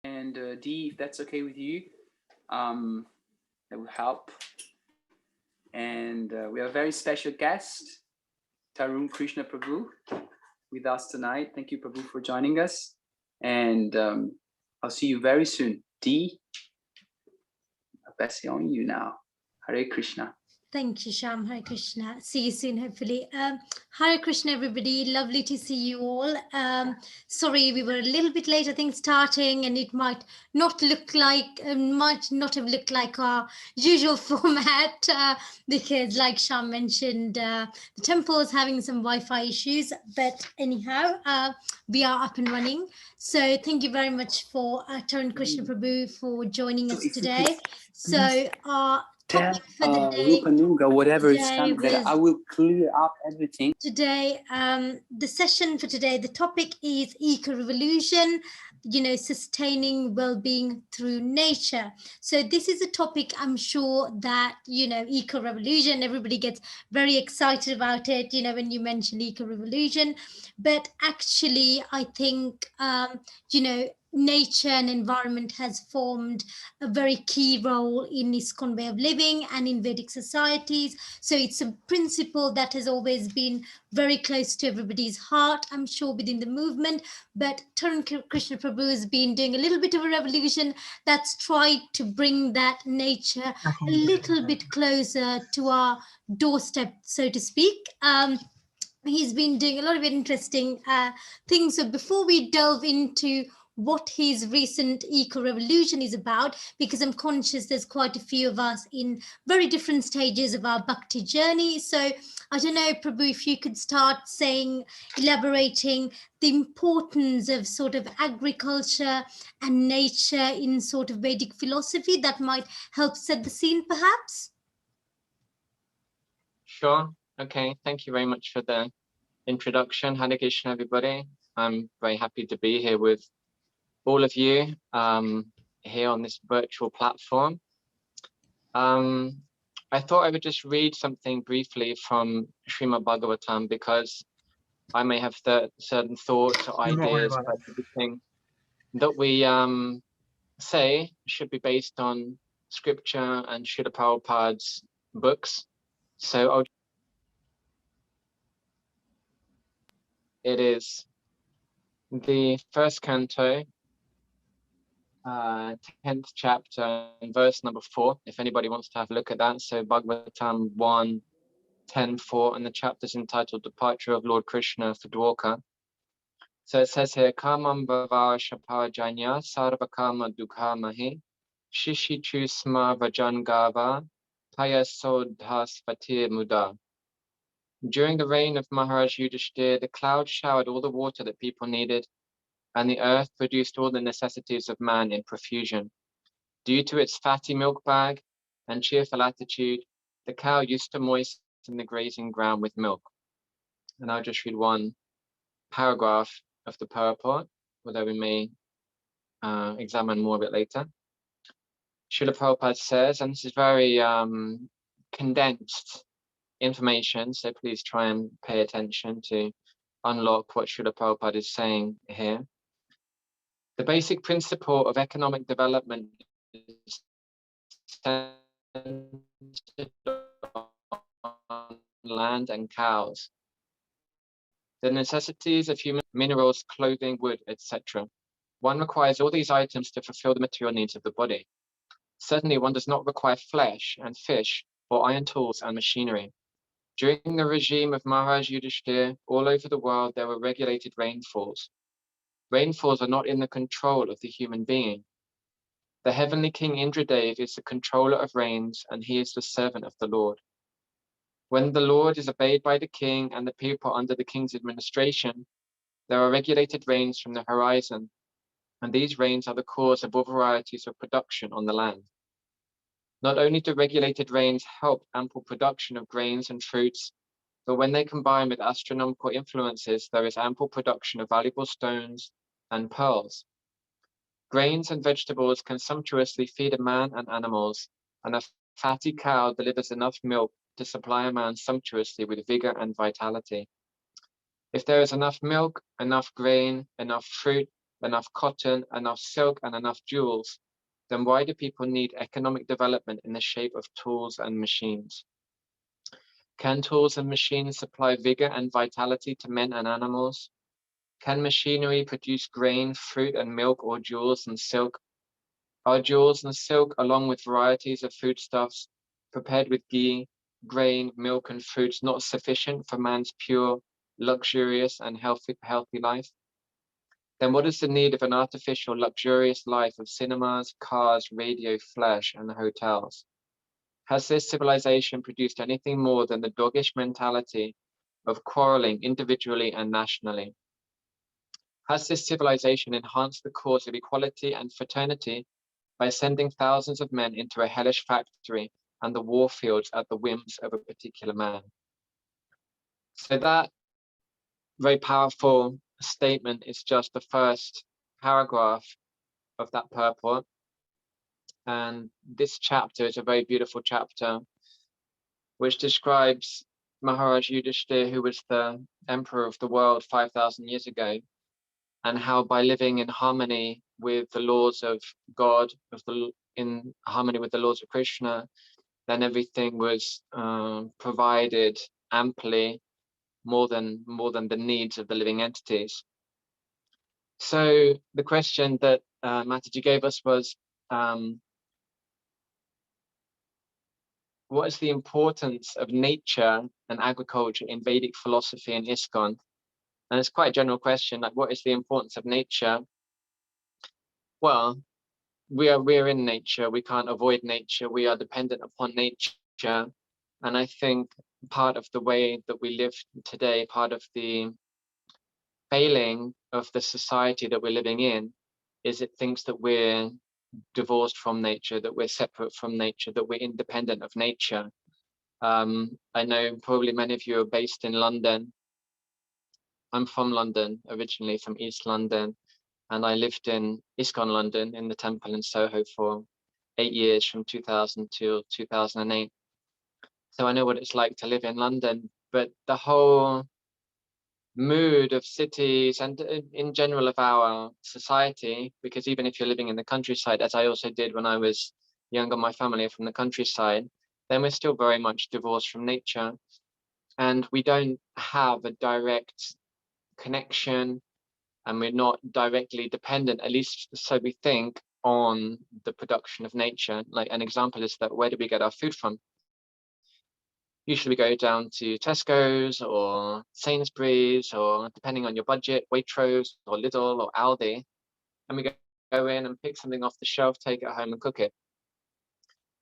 And Dee, if that's okay with you, that will help. And we have a very special guest, Tarun Krishna Prabhu, with us tonight. Thank you, Prabhu, for joining us. And I'll see you very soon. Dee, I'll pass it on you now. Hare Krishna. Thank you, Sham. Hare Krishna. See you soon, hopefully. Hare Krishna, everybody. Lovely to see you all. Sorry, we were a little bit late, I think, starting, and it might not look like, might not have looked like our usual format because, like Sham mentioned, the temple is having some Wi-Fi issues. But anyhow, we are up and running. So thank you very much for Tarun Krishna Prabhu for joining us today. So topic for the day, Rupanuga, whatever is coming, that I will clear up everything. Today, the session for today, the topic is eco-revolution, sustaining well-being through nature. So this is a topic I'm sure that, eco-revolution, everybody gets very excited about it, when you mention eco-revolution. But actually, I think, nature and environment has formed a very key role in ISKCON way of living and in Vedic societies. So it's a principle that has always been very close to everybody's heart, I'm sure, within the movement. But Tarun Krishna Prabhu has been doing a little bit of a revolution that's tried to bring that nature a little bit closer to our doorstep, so to speak. He's been doing a lot of interesting things. So before we delve into what his recent eco-revolution is about, because I'm conscious there's quite a few of us in very different stages of our bhakti journey. So I don't know, Prabhu, if you could start saying, elaborating the importance of sort of agriculture and nature in sort of Vedic philosophy, that might help set the scene, perhaps? Sure. Okay. Thank you very much for the introduction. Hare Krishna, everybody. I'm very happy to be here with all of you here on this virtual platform. I thought I would just read something briefly from Srimad Bhagavatam, because I may have certain thoughts or ideas, but everything that we say should be based on scripture and Srila Prabhupada's books. So it is the first canto, 10th chapter, and verse number 4, if anybody wants to have a look at that. So Bhagavatam 1, 10, 4, and the chapter is entitled Departure of Lord Krishna for Dwarka. So it says here, Kamam Bhava Shapajanya Sarvakama Dukha Mahi Shishi Chusma Vajangava Paya Sodhasvatir Muda. During the reign of Maharaj Yudhishthir, the clouds showered all the water that people needed, and the earth produced all the necessities of man in profusion. Due to its fatty milk bag and cheerful attitude, the cow used to moisten the grazing ground with milk. And I'll just read one paragraph of the purport, although we may examine more of it later. Srila Prabhupada says, and this is very condensed information, so please try and pay attention to unlock what Srila Prabhupada is saying here. The basic principle of economic development is centered on land and cows. The necessities of human minerals, clothing, wood, etc. One requires all these items to fulfill the material needs of the body. Certainly, one does not require flesh and fish or iron tools and machinery. During the regime of Maharaj Yudhishthir, all over the world there were regulated rainfalls. Rainfalls are not in the control of the human being. The heavenly king Indradev is the controller of rains, and he is the servant of the Lord. When the Lord is obeyed by the king and the people under the king's administration, there are regulated rains from the horizon, and these rains are the cause of all varieties of production on the land. Not only do regulated rains help ample production of grains and fruits, but when they combine with astronomical influences, there is ample production of valuable stones and pearls. Grains and vegetables can sumptuously feed a man and animals, and a fatty cow delivers enough milk to supply a man sumptuously with vigor and vitality. If there is enough milk, enough grain, enough fruit, enough cotton, enough silk, and enough jewels, then why do people need economic development in the shape of tools and machines? Can tools and machines supply vigor and vitality to men and animals? Can machinery produce grain, fruit, and milk, or jewels and silk? Are jewels and silk, along with varieties of foodstuffs prepared with ghee, grain, milk, and fruits, not sufficient for man's pure, luxurious, and healthy life? Then what is the need of an artificial, luxurious life of cinemas, cars, radio, flesh, and hotels? Has this civilization produced anything more than the doggish mentality of quarreling individually and nationally? Has this civilization enhanced the cause of equality and fraternity by sending thousands of men into a hellish factory and the war fields at the whims of a particular man? So that very powerful statement is just the first paragraph of that purport. And this chapter is a very beautiful chapter, which describes Maharaj Yudhishthira, who was the emperor of the world 5,000 years ago, and how by living in harmony with the laws of God, in harmony with the laws of Krishna, then everything was provided amply, more than the needs of the living entities. So the question that Mataji gave us was, what is the importance of nature and agriculture in Vedic philosophy and ISKCON? And it's quite a general question, like what is the importance of nature? Well, we're in nature, we can't avoid nature, we are dependent upon nature. And I think part of the way that we live today, part of the failing of the society that we're living in, is it thinks that we're divorced from nature, that we're separate from nature, that we're independent of nature. I know probably many of you are based in London. I'm from London, originally from East London, and I lived in ISKCON London in the temple in Soho for 8 years, from 2000 to 2008. So I know what it's like to live in London, but the whole mood of cities and in general of our society, because even if you're living in the countryside, as I also did when I was younger, my family are from the countryside, then we're still very much divorced from nature, and we don't have a direct connection, and we're not directly dependent, at least so we think, on the production of nature. Like an example is that where do we get our food from? Usually we go down to Tesco's or Sainsbury's, or depending on your budget, Waitrose or Lidl or Aldi, and we go in and pick something off the shelf, take it home and cook it.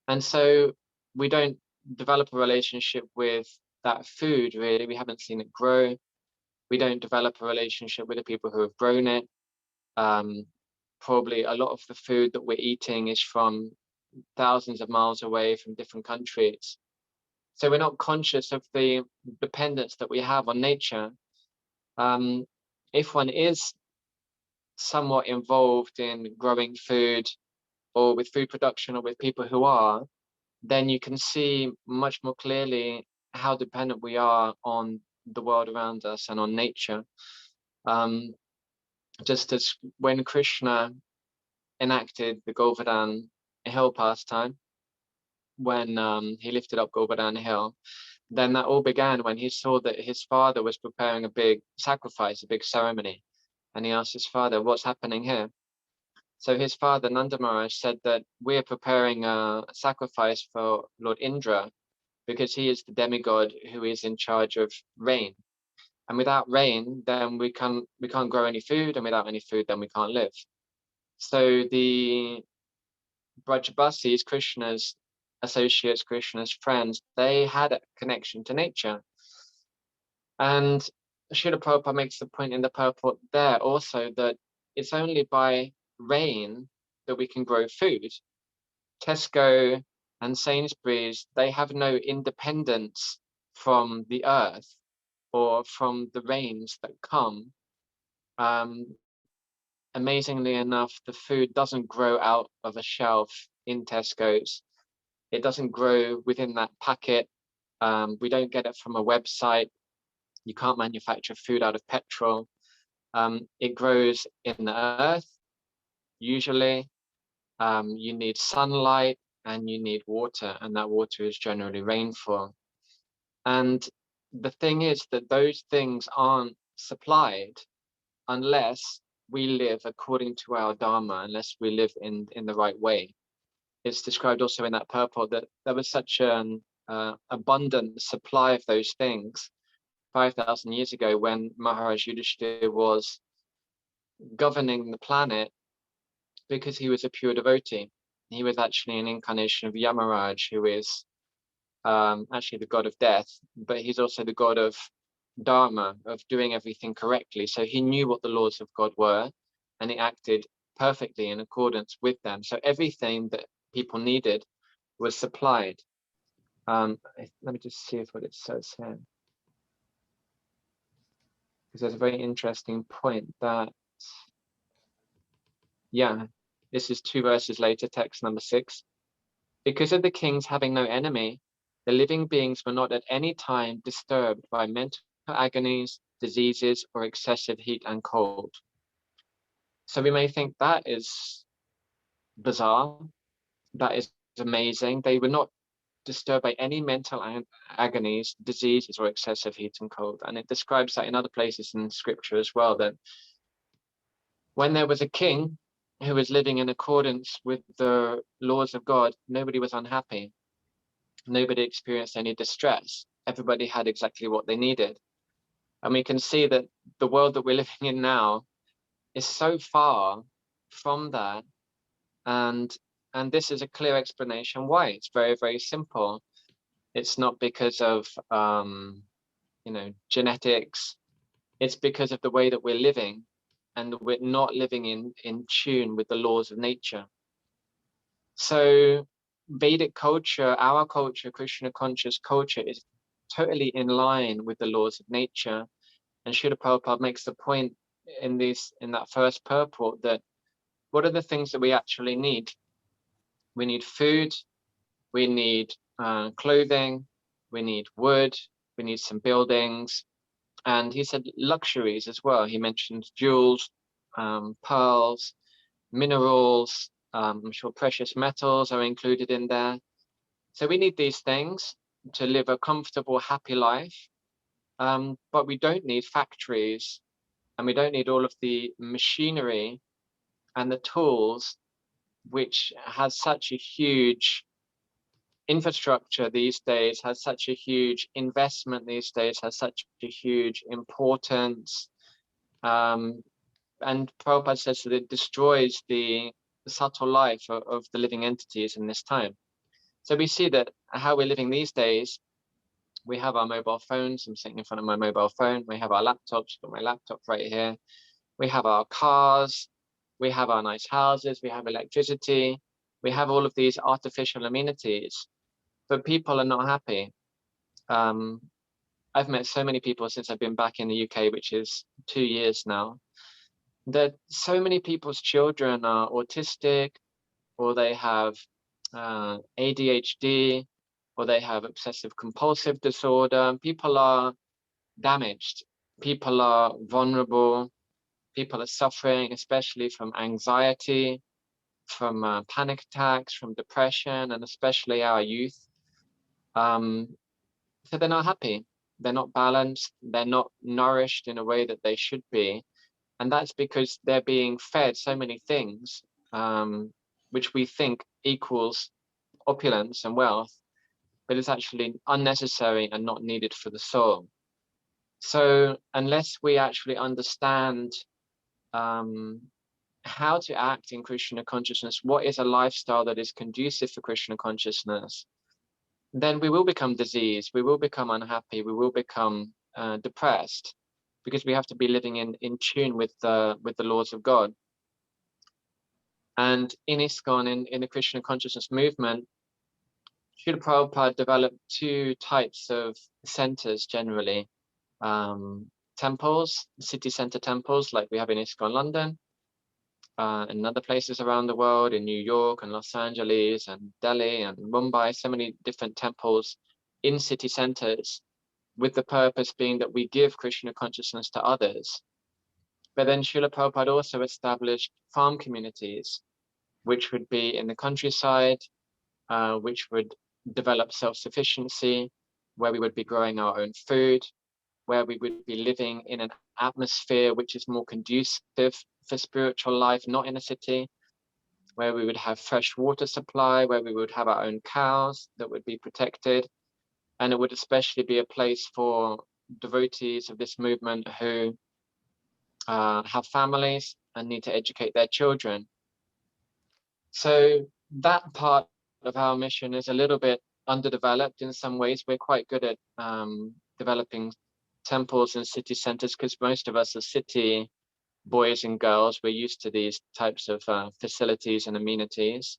And so we don't develop a relationship with that food, really. We haven't seen it grow. We don't develop a relationship with the people who have grown it. Probably a lot of the food that we're eating is from thousands of miles away from different countries. So we're not conscious of the dependence that we have on nature. If one is somewhat involved in growing food or with food production or with people who are, then you can see much more clearly how dependent we are on the world around us and on nature. Just as when Krishna enacted the Govardhan hill pastime, when he lifted up Govardhan hill, then that all began when he saw that his father was preparing a big sacrifice, a big ceremony. And he asked his father, what's happening here? So his father, Nanda Maharaj, said that we're preparing a sacrifice for Lord Indra, because he is the demigod who is in charge of rain. And without rain, then we can't grow any food, and without any food, then we can't live. So the Brajabasis, Krishna's associates, Krishna's friends, they had a connection to nature. And Srila Prabhupada makes the point in the purport there also that it's only by rain that we can grow food. Tesco and Sainsbury's, they have no independence from the earth or from the rains that come. Amazingly enough, the food doesn't grow out of a shelf in Tesco's. It doesn't grow within that packet. We don't get it from a website. You can't manufacture food out of petrol. It grows in the earth, usually. You need sunlight and you need water, and that water is generally rainfall. And the thing is that those things aren't supplied unless we live according to our Dharma, unless we live in the right way. It's described also in that purport that there was such an abundant supply of those things 5,000 years ago when Maharaj Yudhishthira was governing the planet, because he was a pure devotee. He was actually an incarnation of Yamaraj, who is actually the god of death, but he's also the god of Dharma, of doing everything correctly. So he knew what the laws of God were, and he acted perfectly in accordance with them. So everything that people needed was supplied. Let me just see what it says here, because there's a very interesting point that, yeah, this is 2 verses later, text number 6. Because of the kings having no enemy, the living beings were not at any time disturbed by mental agonies, diseases, or excessive heat and cold. So we may think that is bizarre, that is amazing. They were not disturbed by any mental agonies, diseases, or excessive heat and cold. And it describes that in other places in scripture as well, that when there was a king who was living in accordance with the laws of God, nobody was unhappy. Nobody experienced any distress. Everybody had exactly what they needed. And we can see that the world that we're living in now is so far from that. And this is a clear explanation why. It's very, very simple. It's not because of genetics. It's because of the way that we're living, and we're not living in tune with the laws of nature. So Vedic culture, our culture, Krishna conscious culture, is totally in line with the laws of nature. And Srila Prabhupada makes the point in that first purport that what are the things that we actually need? We need food, we need clothing, we need wood, we need some buildings. And he said luxuries as well. He mentioned jewels, pearls, minerals, I'm sure precious metals are included in there. So we need these things to live a comfortable, happy life. But we don't need factories, and we don't need all of the machinery and the tools, which has such a huge infrastructure these days, has such a huge investment these days, has such a huge importance. And Prabhupada says that it destroys the subtle life of the living entities in this time. So we see that how we're living these days, we have our mobile phones. I'm sitting in front of my mobile phone. We have our laptops, got my laptop right here. We have our cars, we have our nice houses, we have electricity, we have all of these artificial amenities, but people are not happy. I've met so many people since I've been back in the UK, which is 2 years now, that so many people's children are autistic, or they have ADHD, or they have obsessive compulsive disorder. People are damaged, people are vulnerable, people are suffering, especially from anxiety, from panic attacks, from depression, and especially our youth. So they're not happy, they're not balanced, they're not nourished in a way that they should be. And that's because they're being fed so many things, which we think equals opulence and wealth, but it's actually unnecessary and not needed for the soul. So unless we actually understand how to act in Krishna consciousness, what is a lifestyle that is conducive for Krishna consciousness, then we will become diseased, we will become unhappy, we will become depressed, because we have to be living in tune with the laws of God. And in ISKCON, in the Krishna consciousness movement, Srila Prabhupada developed 2 types of centers generally. Temples, city center temples like we have in ISKCON London, and other places around the world, in New York and Los Angeles and Delhi and Mumbai, so many different temples in city centers, with the purpose being that we give Krishna consciousness to others. But then Srila Prabhupada also established farm communities, which would be in the countryside, which would develop self-sufficiency, where we would be growing our own food, where we would be living in an atmosphere which is more conducive for spiritual life, not in a city, where we would have fresh water supply, where we would have our own cows that would be protected. And it would especially be a place for devotees of this movement who have families and need to educate their children. So that part of our mission is a little bit underdeveloped in some ways. We're quite good at developing temples and city centers because most of us are city boys and girls. We're used to these types of facilities and amenities.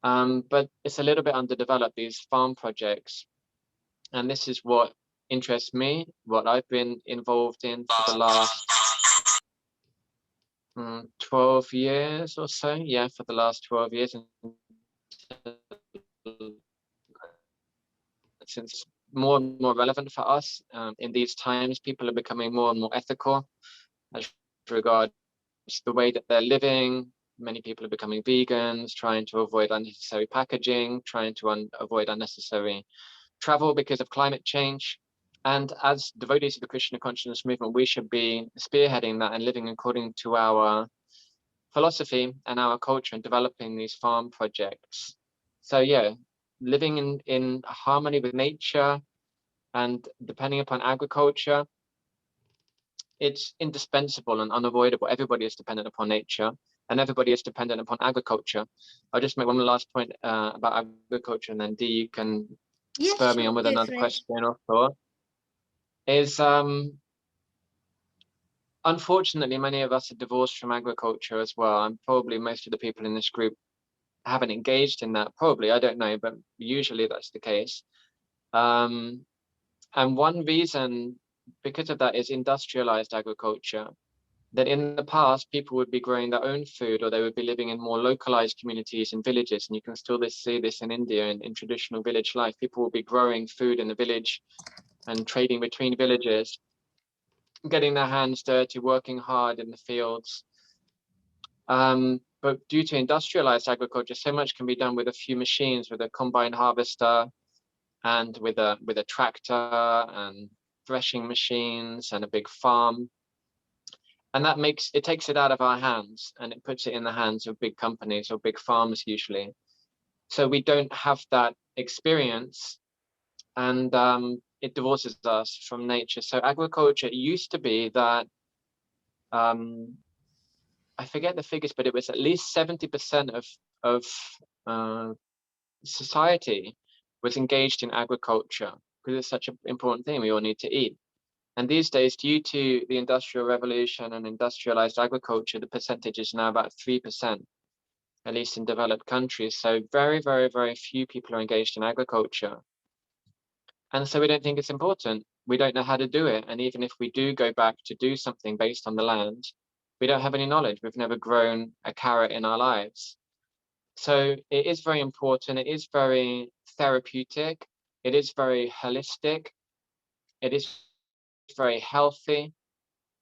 But it's a little bit underdeveloped, these farm projects. And this is what interests me, what I've been involved in for the last 12 years or so. Yeah, for the last 12 years. Since more and more relevant for us in these times, people are becoming more and more ethical as regards the way that they're living. Many people are becoming vegans, trying to avoid unnecessary packaging, trying to avoid unnecessary travel because of climate change. And as devotees of the Krishna consciousness movement, we should be spearheading that and living according to our philosophy and our culture and developing these farm projects. So yeah, living in harmony with nature and depending upon agriculture, it's indispensable and unavoidable. Everybody is dependent upon nature and everybody is dependent upon agriculture. I'll just make one last point about agriculture, and then Dee, you can spur me on with another question or thought. Is unfortunately, many of us are divorced from agriculture as well, and probably most of the people in this group haven't engaged in that. Probably, I don't know, but usually that's the case. And one reason because of that is industrialized agriculture. That in the past, people would be growing their own food, or they would be living in more localized communities and villages. And you can still see this in India in traditional village life. People will be growing food in the village and trading between villages, getting their hands dirty, working hard in the fields. But due to industrialized agriculture, so much can be done with a few machines, with a combine harvester and with a tractor and threshing machines and a big farm. And that takes it out of our hands and it puts it in the hands of big companies or big farms usually. So we don't have that experience, and it divorces us from nature. So agriculture used to be that, I forget the figures, but it was at least 70% of society was engaged in agriculture because it's such an important thing. We all need to eat. And these days, due to the Industrial Revolution and industrialized agriculture, the percentage is now about 3%, at least in developed countries. So very, very, very few people are engaged in agriculture. And so we don't think it's important. We don't know how to do it. And even if we do go back to do something based on the land, we don't have any knowledge. We've never grown a carrot in our lives. So it is very important. It is very therapeutic. It is very holistic. It is very healthy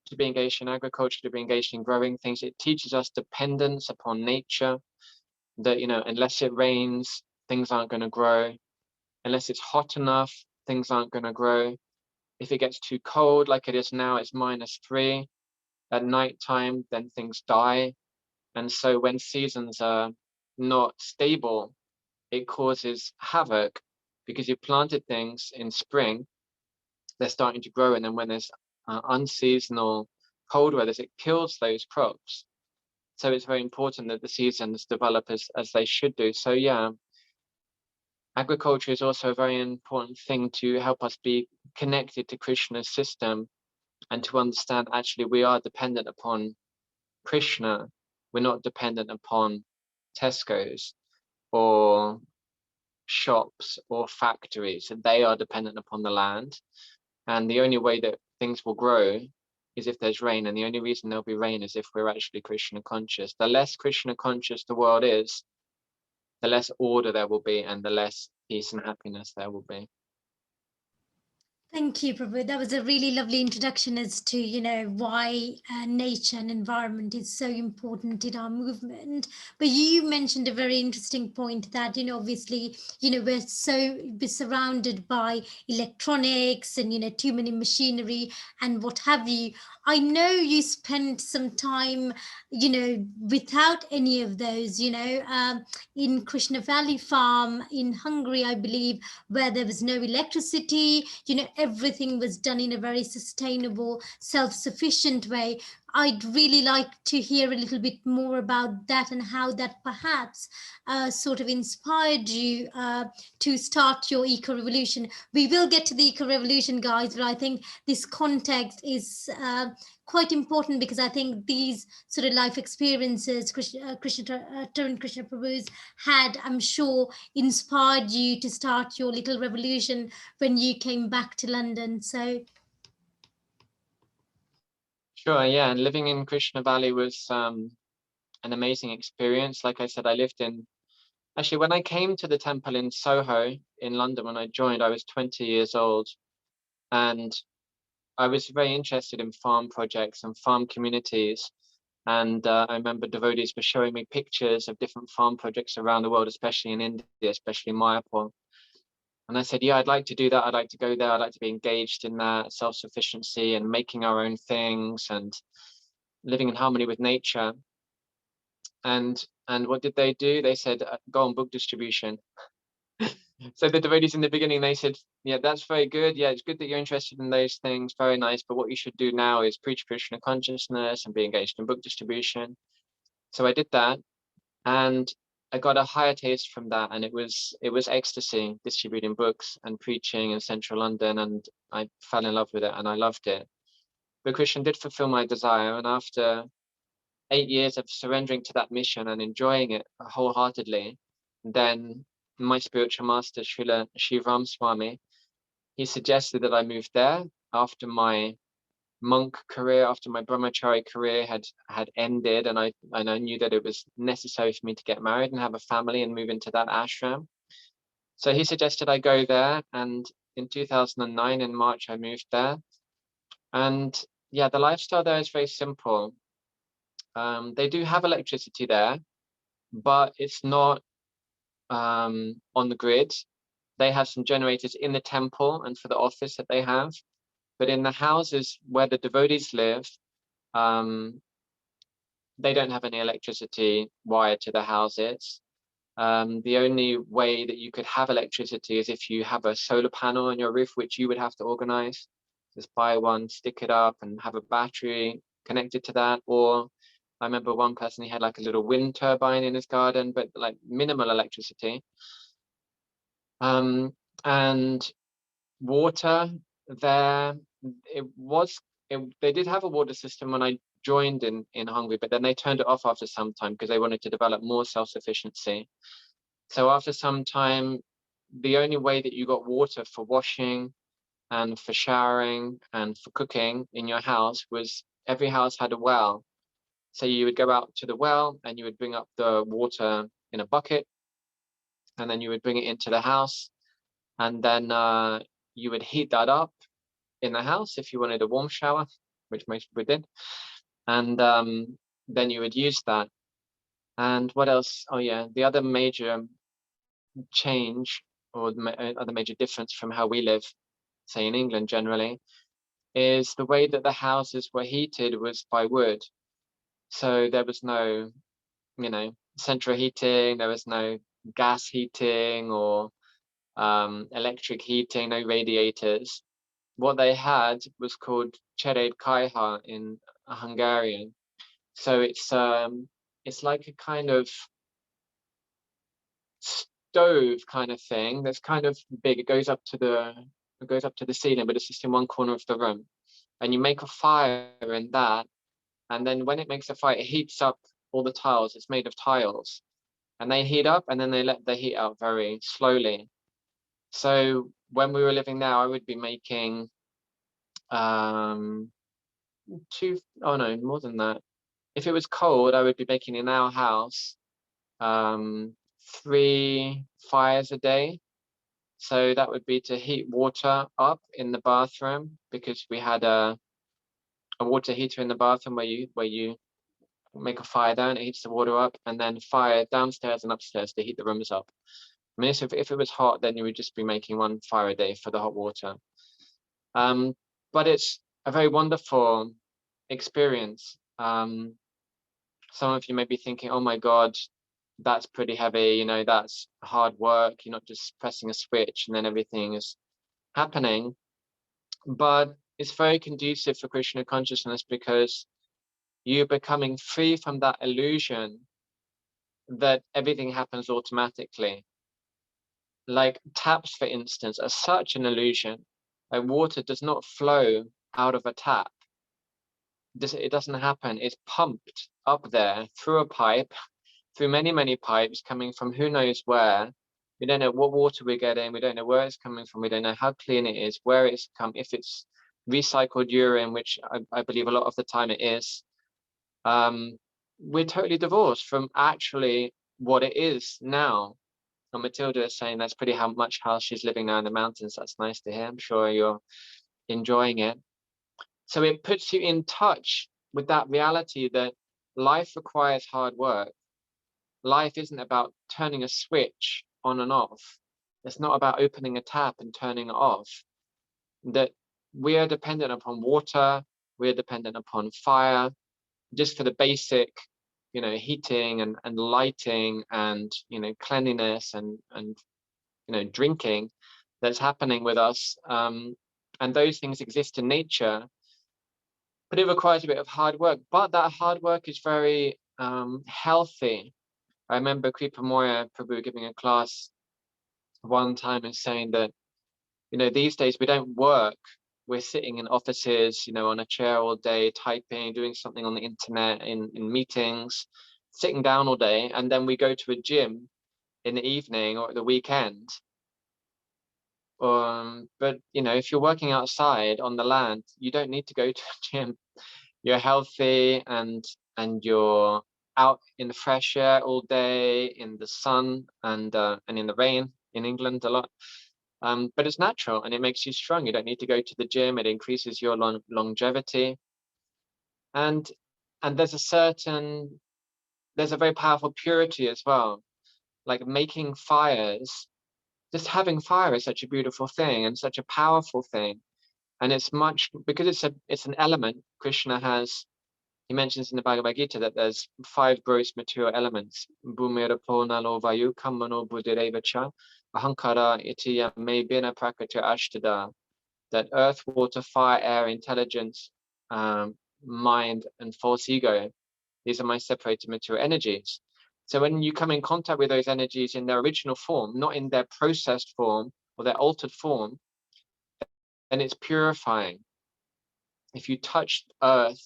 to be engaged in agriculture, to be engaged in growing things. It teaches us dependence upon nature, that, unless it rains, things aren't going to grow. Unless it's hot enough, things aren't going to grow. If it gets too cold, like it is now, it's -3 at night time, then things die. And so when seasons are not stable, it causes havoc because you planted things in spring, they're starting to grow, and then when there's unseasonal cold weather, it kills those crops. So it's very important that the seasons develop as they should do. So yeah, agriculture is also a very important thing to help us be connected to Krishna's system and to understand actually we are dependent upon Krishna. We're not dependent upon Tesco's or shops or factories. They are dependent upon the land. And the only way that things will grow is if there's rain. And the only reason there'll be rain is if we're actually Krishna conscious. The less Krishna conscious the world is, the less order there will be and the less peace and happiness there will be. Thank you, Prabhu. That was a really lovely introduction as to, why nature and environment is so important in our movement. But you mentioned a very interesting point that, obviously, we're surrounded by electronics and, too many machinery and what have you. I know you spent some time, without any of those, in Krishna Valley farm in Hungary, I believe, where there was no electricity, everything was done in a very sustainable, self-sufficient way. I'd really like to hear a little bit more about that and how that perhaps sort of inspired you to start your eco revolution. We will get to the eco revolution, guys, but I think this context is quite important, because I think these sort of life experiences Tarun Krishna Prabhu's had, I'm sure, inspired you to start your little revolution when you came back to London. So Sure, yeah, and living in Krishna Valley was an amazing experience. Like I said, I lived in, actually, when I came to the temple in Soho in London, when I joined, I was 20 years old, and I was very interested in farm projects and farm communities. And I remember devotees were showing me pictures of different farm projects around the world, especially in India, especially Mayapur. And I said, yeah, I'd like to do that. I'd like to go there. I'd like to be engaged in that self-sufficiency and making our own things and living in harmony with nature. And what did they do? They said, go on book distribution. So the devotees in the beginning, they said, yeah, that's very good. Yeah, it's good that you're interested in those things. Very nice. But what you should do now is preach Krishna consciousness and be engaged in book distribution. So I did that, and I got a higher taste from that, and it was ecstasy, distributing books and preaching in central London, and I fell in love with it and I loved it. But Krishna did fulfill my desire, and after 8 years of surrendering to that mission and enjoying it wholeheartedly, then my spiritual master, Srila Shivam Swami, he suggested that I move there after my monk career, after my brahmachari career had ended, and I knew that it was necessary for me to get married and have a family and move into that ashram. So he suggested I go there, and in 2009 in March I moved there. And yeah, the lifestyle there is very simple. They do have electricity there, but it's not on the grid. They have some generators in the temple and for the office that they have, but in the houses where the devotees live, they don't have any electricity wired to the houses. The only way that you could have electricity is if you have a solar panel on your roof, which you would have to organize. Just buy one, stick it up, and have a battery connected to that. Or I remember one person, he had like a little wind turbine in his garden, but like minimal electricity. And water there, they did have a water system when I joined in Hungary, but then they turned it off after some time because they wanted to develop more self-sufficiency. So after some time, the only way that you got water for washing and for showering and for cooking in your house was every house had a well. So you would go out to the well and you would bring up the water in a bucket, and then you would bring it into the house, and then you would heat that up in the house if you wanted a warm shower, which most people did, and then you would use that. And what else? Oh yeah, the other major change, or the other major difference from how we live, say in England generally, is the way that the houses were heated was by wood. So there was no, central heating, there was no gas heating or electric heating, no radiators. What they had was called cseréd konyha in Hungarian. So it's like a kind of stove kind of thing that's kind of big. It goes up to the ceiling, but it's just in one corner of the room. And you make a fire in that, and then when it makes a fire, it heats up all the tiles. It's made of tiles, and they heat up, and then they let the heat out very slowly. So when we were living there, I would be making more than that. If it was cold, I would be making in our house 3 fires a day. So that would be to heat water up in the bathroom, because we had a water heater in the bathroom where you make a fire there and it heats the water up, and then fire downstairs and upstairs to heat the rooms up. I mean, so if it was hot, then you would just be making one fire a day for the hot water. But it's a very wonderful experience. Some of you may be thinking, oh my God, that's pretty heavy, you know, that's hard work. You're not just pressing a switch and then everything is happening. But it's very conducive for Krishna consciousness, because you're becoming free from that illusion that everything happens automatically. Like taps, for instance, are such an illusion. Like water does not flow out of a tap. It doesn't happen. It's pumped up there through a pipe, through many, many pipes coming from who knows where. We don't know what water we're getting. We don't know where it's coming from. We don't know how clean it is, where it's come, if it's recycled urine, which I believe a lot of the time it is. We're totally divorced from actually what it is now. And Matilda is saying that's pretty much how she's living now in the mountains. That's nice to hear. I'm sure you're enjoying it. So it puts you in touch with that reality that life requires hard work. Life isn't about turning a switch on and off. It's not about opening a tap and turning it off. That we are dependent upon water, we are dependent upon fire, just for the basic, you know, heating and lighting and, you know, cleanliness and you know, drinking that's happening with us. And those things exist in nature, but it requires a bit of hard work. But that hard work is very healthy. I remember Kripa Moya Prabhu giving a class one time and saying that, you know, these days we don't work. We're sitting in offices, you know, on a chair all day, typing, doing something on the internet, in meetings, sitting down all day, and then we go to a gym in the evening or at the weekend. But you know, if you're working outside on the land, you don't need to go to a gym. You're healthy and you're out in the fresh air all day, in the sun and in the rain in England a lot. But it's natural and it makes you strong. You don't need to go to the gym. It increases your longevity. And there's a very powerful purity as well. Like making fires, just having fire is such a beautiful thing and such a powerful thing. And it's much, because it's an element. Krishna he mentions in the Bhagavad Gita that there's 5 gross material elements. Bhumirapo nalo vayu kammano buddhirevacha ahankara iti me bina prakriti ashtada. That earth, water, fire, air, intelligence, mind, and false ego, these are my separated material energies. So when you come in contact with those energies in their original form, not in their processed form or their altered form, then it's purifying. If you touch earth,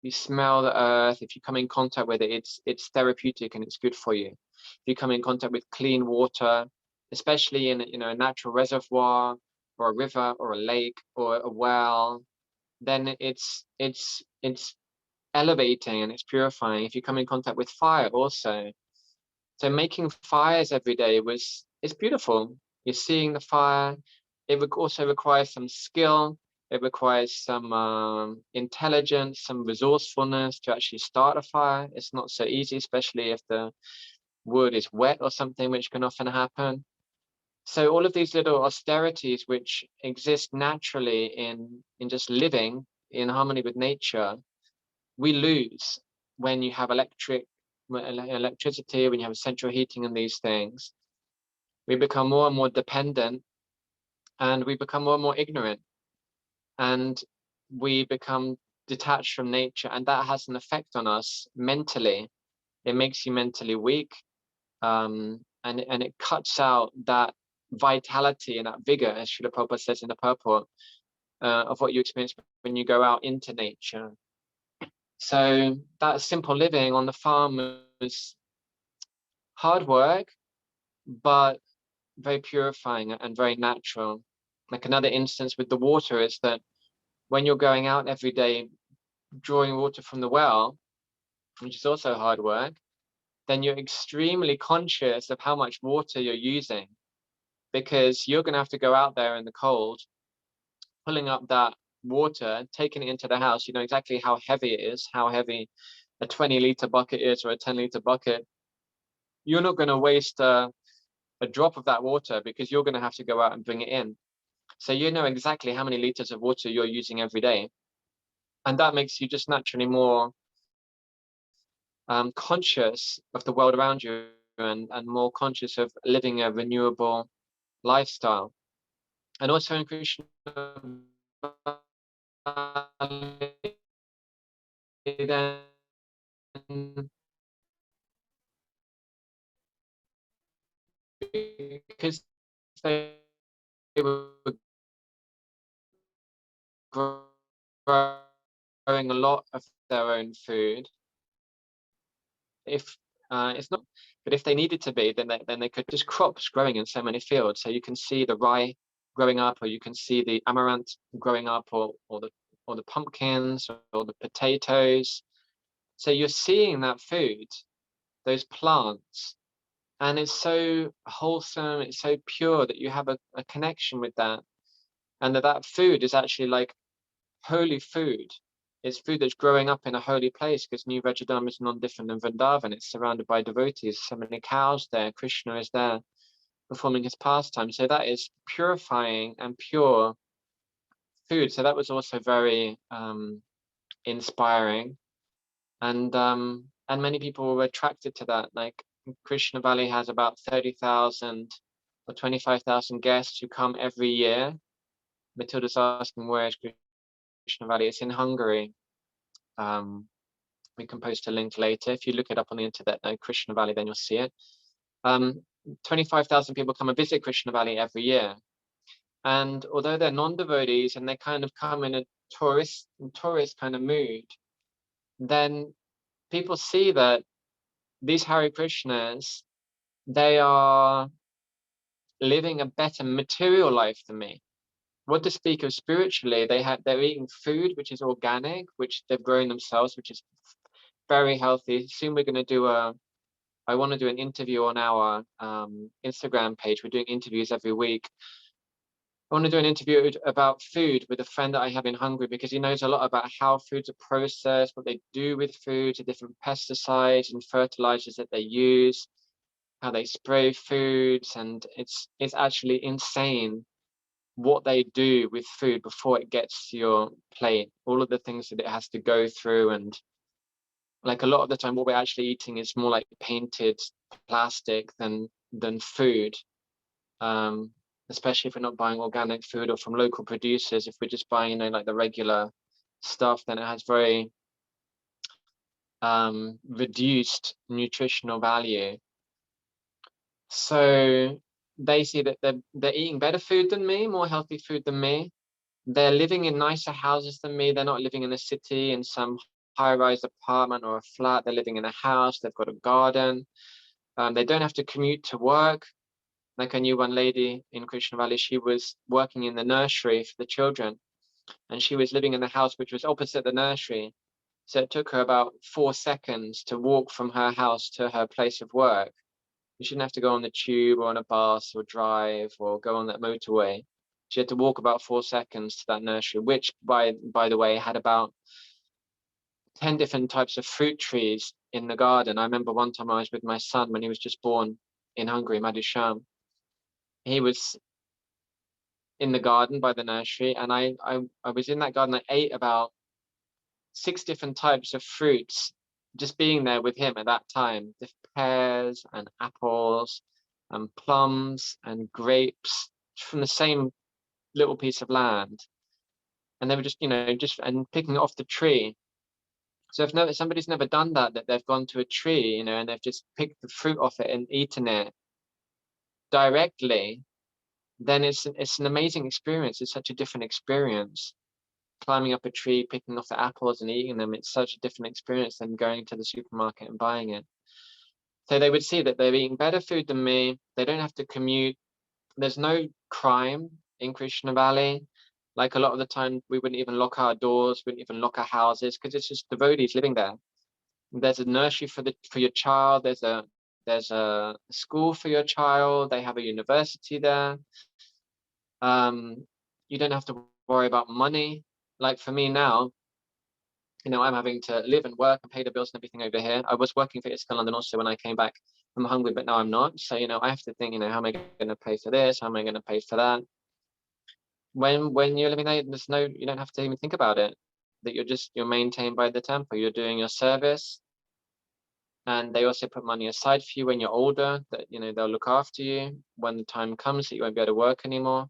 you smell the earth, if you come in contact with it, it's therapeutic and it's good for you. If you come in contact with clean water, especially in, you know, a natural reservoir or a river or a lake or a well, then it's elevating and it's purifying. If you come in contact with fire also. So making fires every day it's beautiful. You're seeing the fire. It also requires some skill. It requires some intelligence, some resourcefulness to actually start a fire. It's not so easy, especially if the wood is wet or something, which can often happen. So all of these little austerities which exist naturally in just living in harmony with nature, we lose when you have electricity, when you have central heating and these things. We become more and more dependent and we become more and more ignorant and we become detached from nature, and that has an effect on us mentally. It makes you mentally weak, and it cuts out that vitality and that vigor, as Srila Prabhupada says in the purport, of what you experience when you go out into nature. So that simple living on the farm was hard work, but very purifying and very natural. Like another instance with the water is that when you're going out every day drawing water from the well, which is also hard work, then you're extremely conscious of how much water you're using. because you're going to have to go out there in the cold, pulling up that water, taking it into the house. You know exactly how heavy it is, how heavy a 20-liter bucket is or a 10-liter bucket. You're not going to waste a drop of that water because you're going to have to go out and bring it in. So you know exactly how many liters of water you're using every day. And that makes you just naturally more conscious of the world around you, and more conscious of living a renewable lifestyle. And also in Krishna Valley, then because they were growing a lot of their own food, if it's not, but if they needed to be, then they could just crops growing in so many fields. So you can see the rye growing up, or you can see the amaranth growing up, or the pumpkins or the potatoes. So you're seeing that food, those plants, and it's so wholesome, it's so pure that you have a connection with that, and that food is actually like holy food. It's food that's growing up in a holy place, because New Rajadam is non different than Vrindavan. It's surrounded by devotees, so many cows there. Krishna is there performing his pastime. So that is purifying and pure food. So that was also very inspiring, and many people were attracted to that. Like Krishna Valley has about 30,000 or 25,000 guests who come every year. Matilda's asking, where is Krishna Valley? It's in Hungary. We can post a link later. If you look it up on the internet, Krishna Valley, then you'll see it. 25,000 people come and visit Krishna Valley every year. And although they're non-devotees and they kind of come in a tourist kind of mood, then people see that these Hare Krishnas, they are living a better material life than me. What to speak of spiritually, they're eating food which is organic, which they've grown themselves, which is very healthy. Soon we're going to do I want to do an interview on our Instagram page. We're doing interviews every week. I want to do an interview about food with a friend that I have in Hungary, because he knows a lot about how foods are processed, what they do with food, the different pesticides and fertilizers that they use, how they spray foods, and it's actually insane what they do with food before it gets to your plate, all of the things that it has to go through. And like a lot of the time what we're actually eating is more like painted plastic than food, especially if we're not buying organic food or from local producers. If we're just buying, like the regular stuff, then it has very reduced nutritional value. So they see that they're eating better food than me, more healthy food than me. They're living in nicer houses than me. They're not living in a city in some high-rise apartment or a flat. They're living in a house. They've got a garden. They don't have to commute to work. Like I knew one lady in Krishna Valley, she was working in the nursery for the children, and she was living in the house which was opposite the nursery. So it took her about 4 seconds to walk from her house to her place of work. You shouldn't have to go on the tube or on a bus or drive or go on that motorway. She had to walk about 4 seconds to that nursery, which by the way had about 10 different types of fruit trees in the garden. I remember one time I was with my son when he was just born in Hungary, Madhusham. He was in the garden by the nursery, and I was in that garden. I ate about 6 different types of fruits just being there with him at that time. The pears and apples and plums and grapes from the same little piece of land. And they were just, and picking it off the tree. So if somebody's never done that they've gone to a tree, and they've just picked the fruit off it and eaten it directly, then it's an amazing experience. It's such a different experience. Climbing up a tree, picking off the apples and eating them, it's such a different experience than going to the supermarket and buying it. So they would see that they're eating better food than me. They don't have to commute. There's no crime in Krishna Valley. Like a lot of the time, we wouldn't even lock our doors, wouldn't even lock our houses, because it's just devotees living there. There's a nursery for your child. There's a There's a school for your child. They have a university there. You don't have to worry about money. Like for me now, you know, I'm having to live and work and pay the bills and everything over here. I was working for ISKCON London also when I came back from Hungary, but now I'm not. So, you know, I have to think, you know, how am I going to pay for this? How am I going to pay for that? When you're living there, there's no, you don't have to even think about it. That you're maintained by the temple. You're doing your service, and they also put money aside for you when you're older. That, you know, they'll look after you when the time comes that you won't be able to work anymore.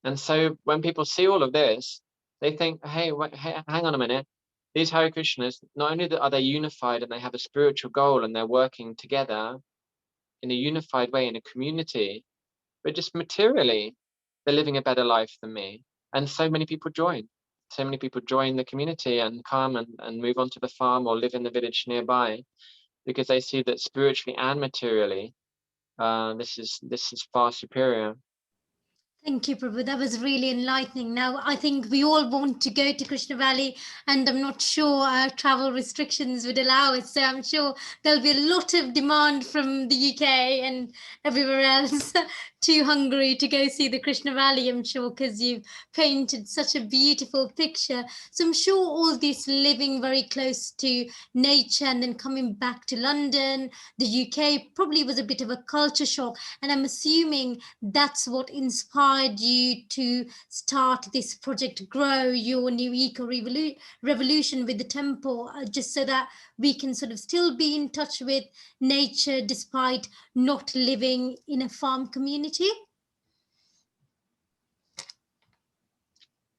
And so when people see all of this, they think, hey, hang on a minute. These Hare Krishnas, not only are they unified and they have a spiritual goal and they're working together in a unified way in a community, but just materially, they're living a better life than me. And so many people join. So many people join the community and come and move on to the farm or live in the village nearby, because they see that spiritually and materially, this is far superior. Thank you, Prabhu. That was really enlightening. Now, I think we all want to go to Krishna Valley, and I'm not sure travel restrictions would allow it. So I'm sure there'll be a lot of demand from the UK and everywhere else to Hungary to go see the Krishna Valley, I'm sure, because you've painted such a beautiful picture. So I'm sure all this living very close to nature and then coming back to London, the UK, probably was a bit of a culture shock. And I'm assuming that's what inspired you to start this project Grow, your new eco revolution with the temple, just so that we can sort of still be in touch with nature despite not living in a farm community.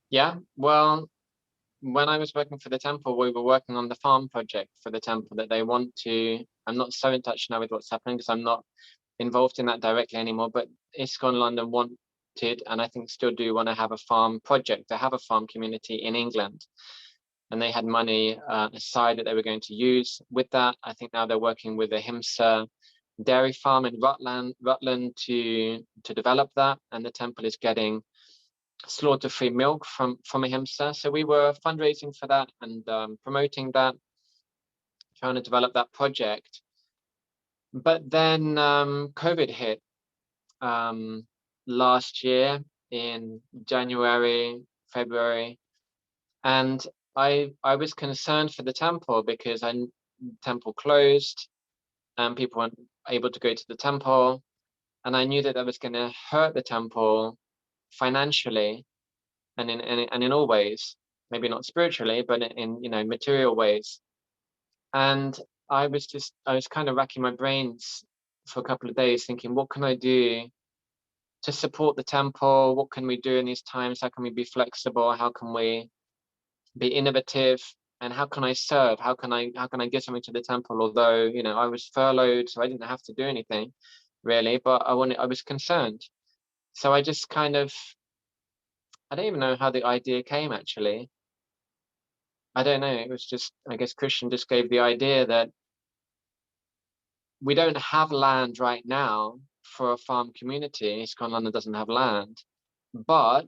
Yeah, well, when I was working for the temple, we were working on the farm project for the temple that they want to. I'm not so in touch now with what's happening because I'm not involved in that directly anymore, but ISKCON London wanted, and I think still do, want to have a farm project, to have a farm community in England. And they had money aside that they were going to use with that. I think now they're working with a Himsa dairy farm in Rutland to develop that, and the temple is getting slaughter-free milk from Ahimsa. So we were fundraising for that and promoting that, trying to develop that project. But then COVID hit last year in January, February, and I was concerned for the temple because the temple closed and people weren't able to go to the temple, and I knew that was going to hurt the temple financially and in all ways, maybe not spiritually, but in you know, material ways. And I was kind of racking my brains for a couple of days thinking, what can I do to support the temple? What can we do in these times? How can we be flexible? How can we be innovative? And how can I serve? How can I give something to the temple? Although, you know, I was furloughed, so I didn't have to do anything really, but I was concerned. So I just kind of, I don't even know how the idea came actually. I don't know. It was just, I guess Christian just gave the idea that we don't have land right now for a farm community. ISKCON London doesn't have land. But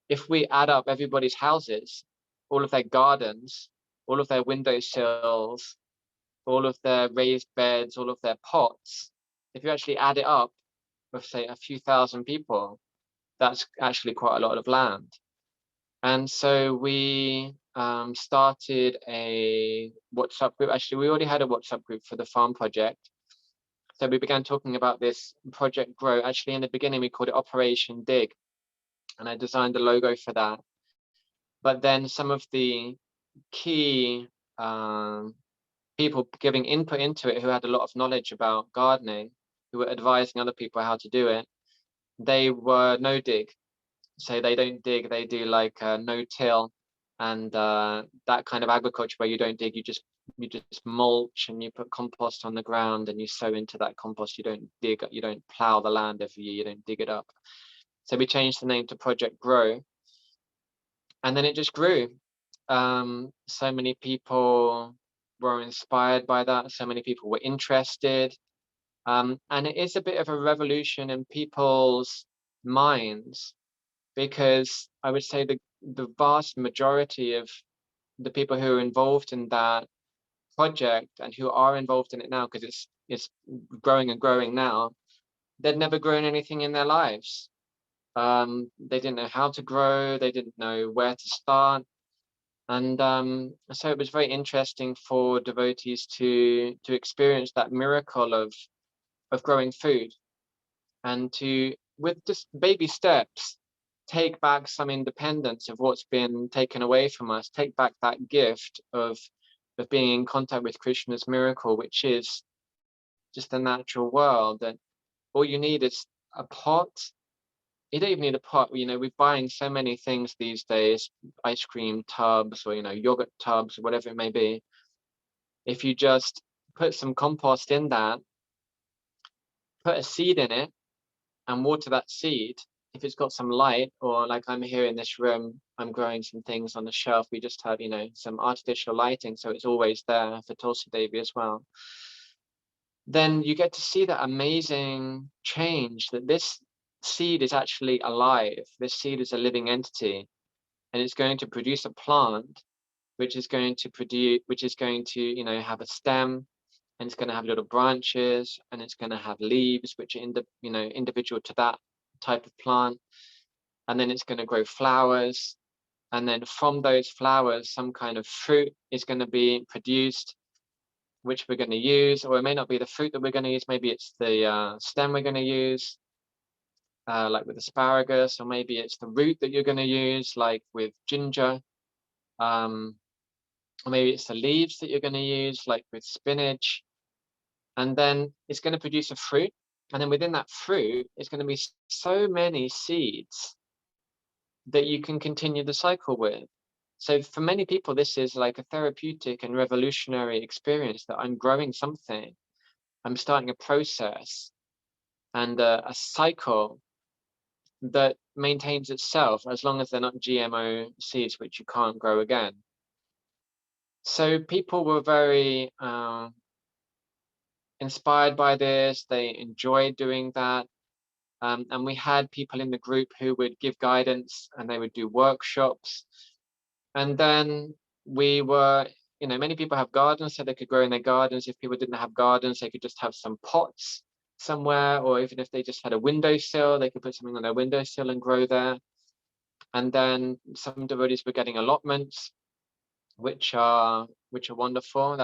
if we add up everybody's houses, all of their gardens, all of their windowsills, all of their raised beds, all of their pots, if you actually add it up with, say, a few thousand people, that's actually quite a lot of land. And so we started a WhatsApp group. Actually, we already had a WhatsApp group for the farm project. So we began talking about this project Grow. Actually, in the beginning, we called it Operation Dig, and I designed the logo for that. But then some of the key people giving input into it who had a lot of knowledge about gardening, who were advising other people how to do it, they were no dig. So they don't dig, they do like no-till and that kind of agriculture where you don't dig, you just mulch and you put compost on the ground and you sow into that compost. You don't dig, you don't plow the land every year, you don't dig it up. So we changed the name to Project Grow, and then it just grew. So many people were inspired by that, so many people were interested, and it is a bit of a revolution in people's minds, because I would say the vast majority of the people who are involved in that project and who are involved in it now, because it's growing and growing now, they'd never grown anything in their lives. They didn't know how to grow, they didn't know where to start. And so it was very interesting for devotees to experience that miracle of growing food, and to, with just baby steps, take back some independence of what's been taken away from us, take back that gift of being in contact with Krishna's miracle, which is just the natural world. That all you need is a pot. You don't even need a pot. You know, we're buying so many things these days, ice cream tubs, or, you know, yogurt tubs, or whatever it may be. If you just put some compost in that, put a seed in it, and water that seed, if it's got some light, or like I'm here in this room, I'm growing some things on the shelf. We just have, you know, some artificial lighting, so it's always there for Tulsi Devi as well. Then you get to see that amazing change, that this seed is actually alive. This seed is a living entity, and it's going to produce a plant, which is going to, you know, have a stem, and it's going to have little branches, and it's going to have leaves, which are individual to that type of plant. And then it's going to grow flowers, and then from those flowers, some kind of fruit is going to be produced, which we're going to use. Or it may not be the fruit that we're going to use, maybe it's the stem we're going to use, like with asparagus, or maybe it's the root that you're going to use, like with ginger, or maybe it's the leaves that you're going to use, like with spinach. And then it's going to produce a fruit, and then within that fruit it's going to be so many seeds that you can continue the cycle with. So for many people, this is like a therapeutic and revolutionary experience, that I'm growing something, I'm starting a process and a cycle that maintains itself, as long as they're not GMO seeds, which you can't grow again. So people were very inspired by this. They enjoyed doing that. And we had people in the group who would give guidance, and they would do workshops. And then we were, you know, many people have gardens, so they could grow in their gardens. If people didn't have gardens, they could just have some pots somewhere, or even if they just had a windowsill, they could put something on their windowsill and grow there. And then some devotees were getting allotments, which are wonderful.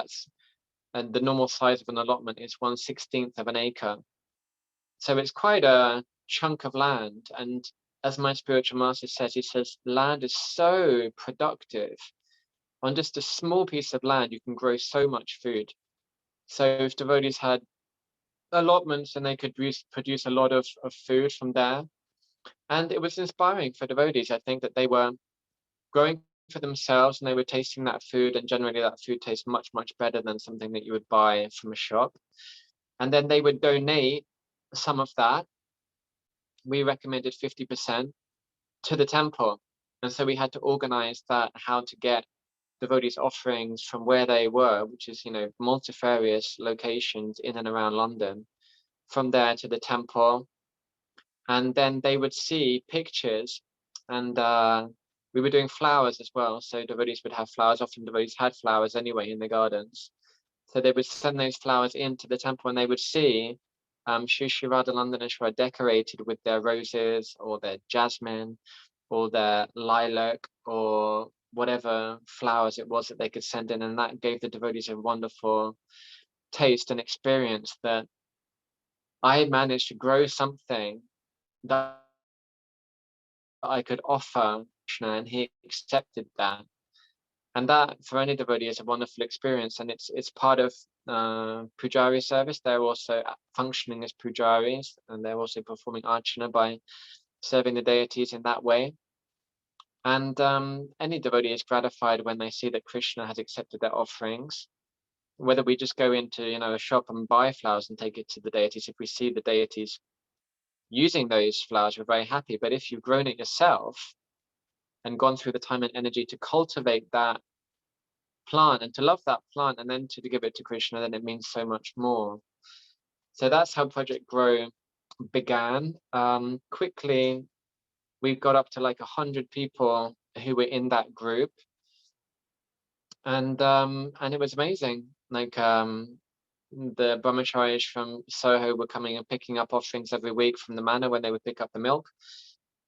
And the normal size of an allotment is 1/16 of an acre. So it's quite a chunk of land. And as my spiritual master says, he says, land is so productive. On just a small piece of land, you can grow so much food. So if devotees had allotments, and they could produce a lot of food from there. And it was inspiring for devotees. I think that they were growing for themselves, and they were tasting that food, and generally that food tastes much, much better than something that you would buy from a shop. And then they would donate some of that. We recommended 50% to the temple. And so we had to organize that, how to get devotees' offerings from where they were, which is, you know, multifarious locations in and around London, from there to the temple. And then they would see pictures, and we were doing flowers as well. So devotees would have flowers. Often devotees had flowers anyway in the gardens. So they would send those flowers into the temple, and they would see Shri Shri Radhalandaneshwara decorated with their roses, or their jasmine, or their lilac, or whatever flowers it was that they could send in. And that gave the devotees a wonderful taste and experience, that I had managed to grow something that I could offer Krishna, and he accepted that. And that, for any devotee, is a wonderful experience. And it's part of Pujari service. They're also functioning as Pujaris, and they're also performing archana by serving the deities in that way. And any devotee is gratified when they see that Krishna has accepted their offerings. Whether we just go into, you know, a shop and buy flowers and take it to the deities, if we see the deities using those flowers, we're very happy. But if you've grown it yourself and gone through the time and energy to cultivate that plant and to love that plant, and then to give it to Krishna, then it means so much more. So that's how Project Grow began. Quickly, we got up to like 100 people who were in that group, and it was amazing. Like the brahmacharis from Soho were coming and picking up offerings every week from the manor when they would pick up the milk.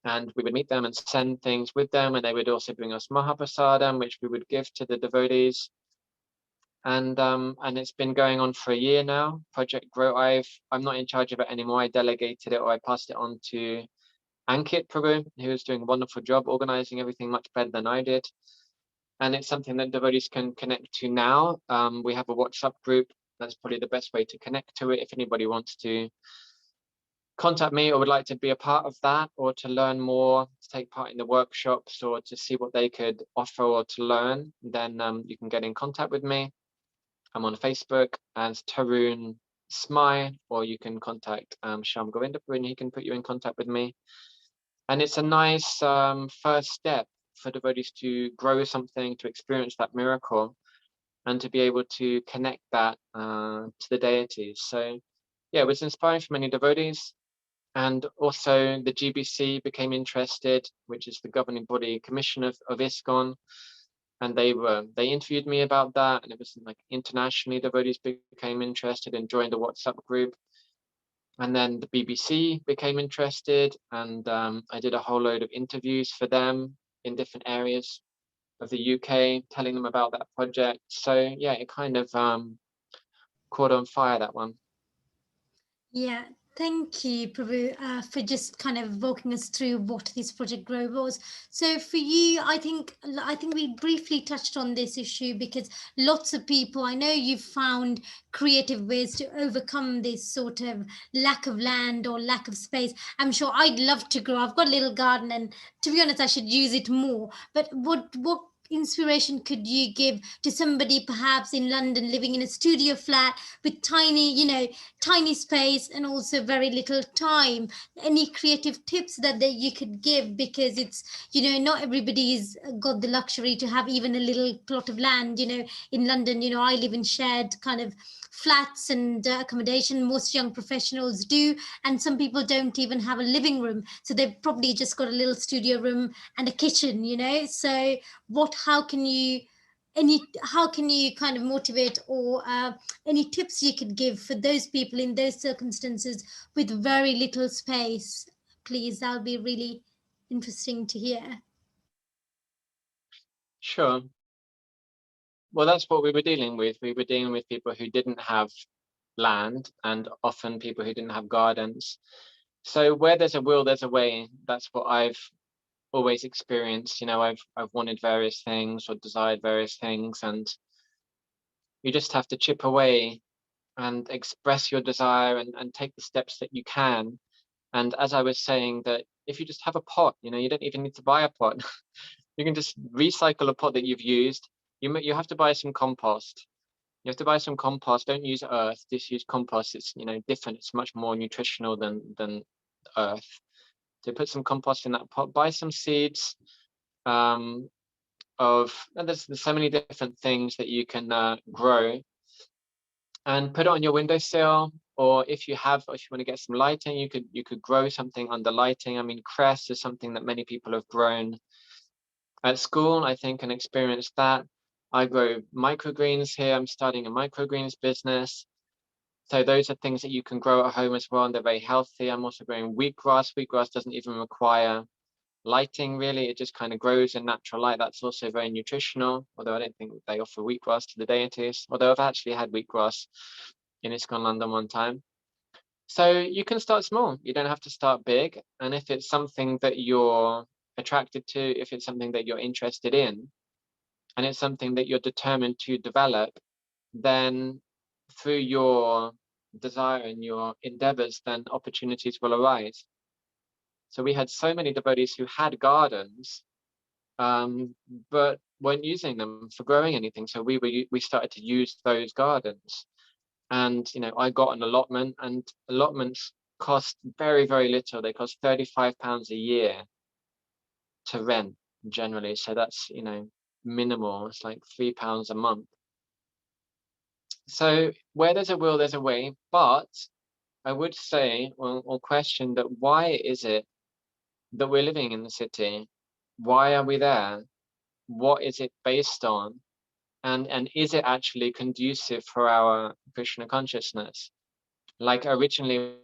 And we would meet them and send things with them, and they would also bring us mahaprasadam, which we would give to the devotees. And it's been going on for a year now. Project Grow. I'm not in charge of it anymore. I delegated it, or I passed it on to Ankit Prabhu, who is doing a wonderful job organizing everything much better than I did. And it's something that devotees can connect to now. We have a WhatsApp group. That's probably the best way to connect to it. If anybody wants to contact me or would like to be a part of that, or to learn more, to take part in the workshops, or to see what they could offer or to learn, then you can get in contact with me. I'm on Facebook as Tarun Smai, or you can contact Shyam Govindapur and he can put you in contact with me. And it's a nice first step for devotees to grow something, to experience that miracle, and to be able to connect that to the deities. So yeah, it was inspiring for many devotees. And also the GBC became interested, which is the governing body commission of ISKCON. And they interviewed me about that. And it was like internationally devotees became interested and joined the WhatsApp group. And then the BBC became interested, and I did a whole load of interviews for them in different areas of the UK, telling them about that project. So yeah, it kind of caught on fire, that one. Yeah, thank you, Prabhu, for just kind of walking us through what this Project Grow was. So for you, I think we briefly touched on this issue because lots of people, I know you've found creative ways to overcome this sort of lack of land or lack of space. I'm sure I'd love to grow. I've got a little garden, and to be honest, I should use it more. But what inspiration could you give to somebody perhaps in London living in a studio flat with tiny space and also very little time? Any creative tips that you could give, because it's not everybody's got the luxury to have even a little plot of land. In London, I live in shared kind of flats and accommodation. Most young professionals do, and some people don't even have a living room, so they've probably just got a little studio room and a kitchen. So how can you kind of motivate, or any tips you could give for those people in those circumstances with very little space? Please, that'll be really interesting to hear. Sure. Well, that's what we were dealing with. We were dealing with people who didn't have land, and often people who didn't have gardens. So where there's a will, there's a way. That's what I've always experienced. I've wanted various things or desired various things, and you just have to chip away and express your desire and take the steps that you can. And as I was saying, that if you just have a pot, you don't even need to buy a pot. You can just recycle a pot that you've used. You have to buy some compost. You have to buy some compost. Don't use earth. Just use compost. It's different. It's much more nutritional than earth. So put some compost in that pot. Buy some seeds. There's so many different things that you can grow, and put it on your windowsill. Or if you want to get some lighting, you could grow something under lighting. I mean, cress is something that many people have grown at school, I think, and experienced that. I grow microgreens here. I'm starting a microgreens business. So those are things that you can grow at home as well, and they're very healthy. I'm also growing wheatgrass. Wheatgrass doesn't even require lighting, really. It just kind of grows in natural light. That's also very nutritional, although I don't think they offer wheatgrass to the deities, although I've actually had wheatgrass in ISKCON London one time. So you can start small. You don't have to start big. And if it's something that you're attracted to, if it's something that you're interested in, and it's something that you're determined to develop, then through your desire and your endeavors, then opportunities will arise. So we had so many devotees who had gardens, but weren't using them for growing anything. So we started to use those gardens. And I got an allotment, and allotments cost very, very little. They cost £35 a year to rent generally. So that's minimal. It's like £3 a month. So where there's a will, there's a way. But I would say or question that, why is it that we're living in the city? Why are we there? What is it based on? and is it actually conducive for our Krishna consciousness? Like originally,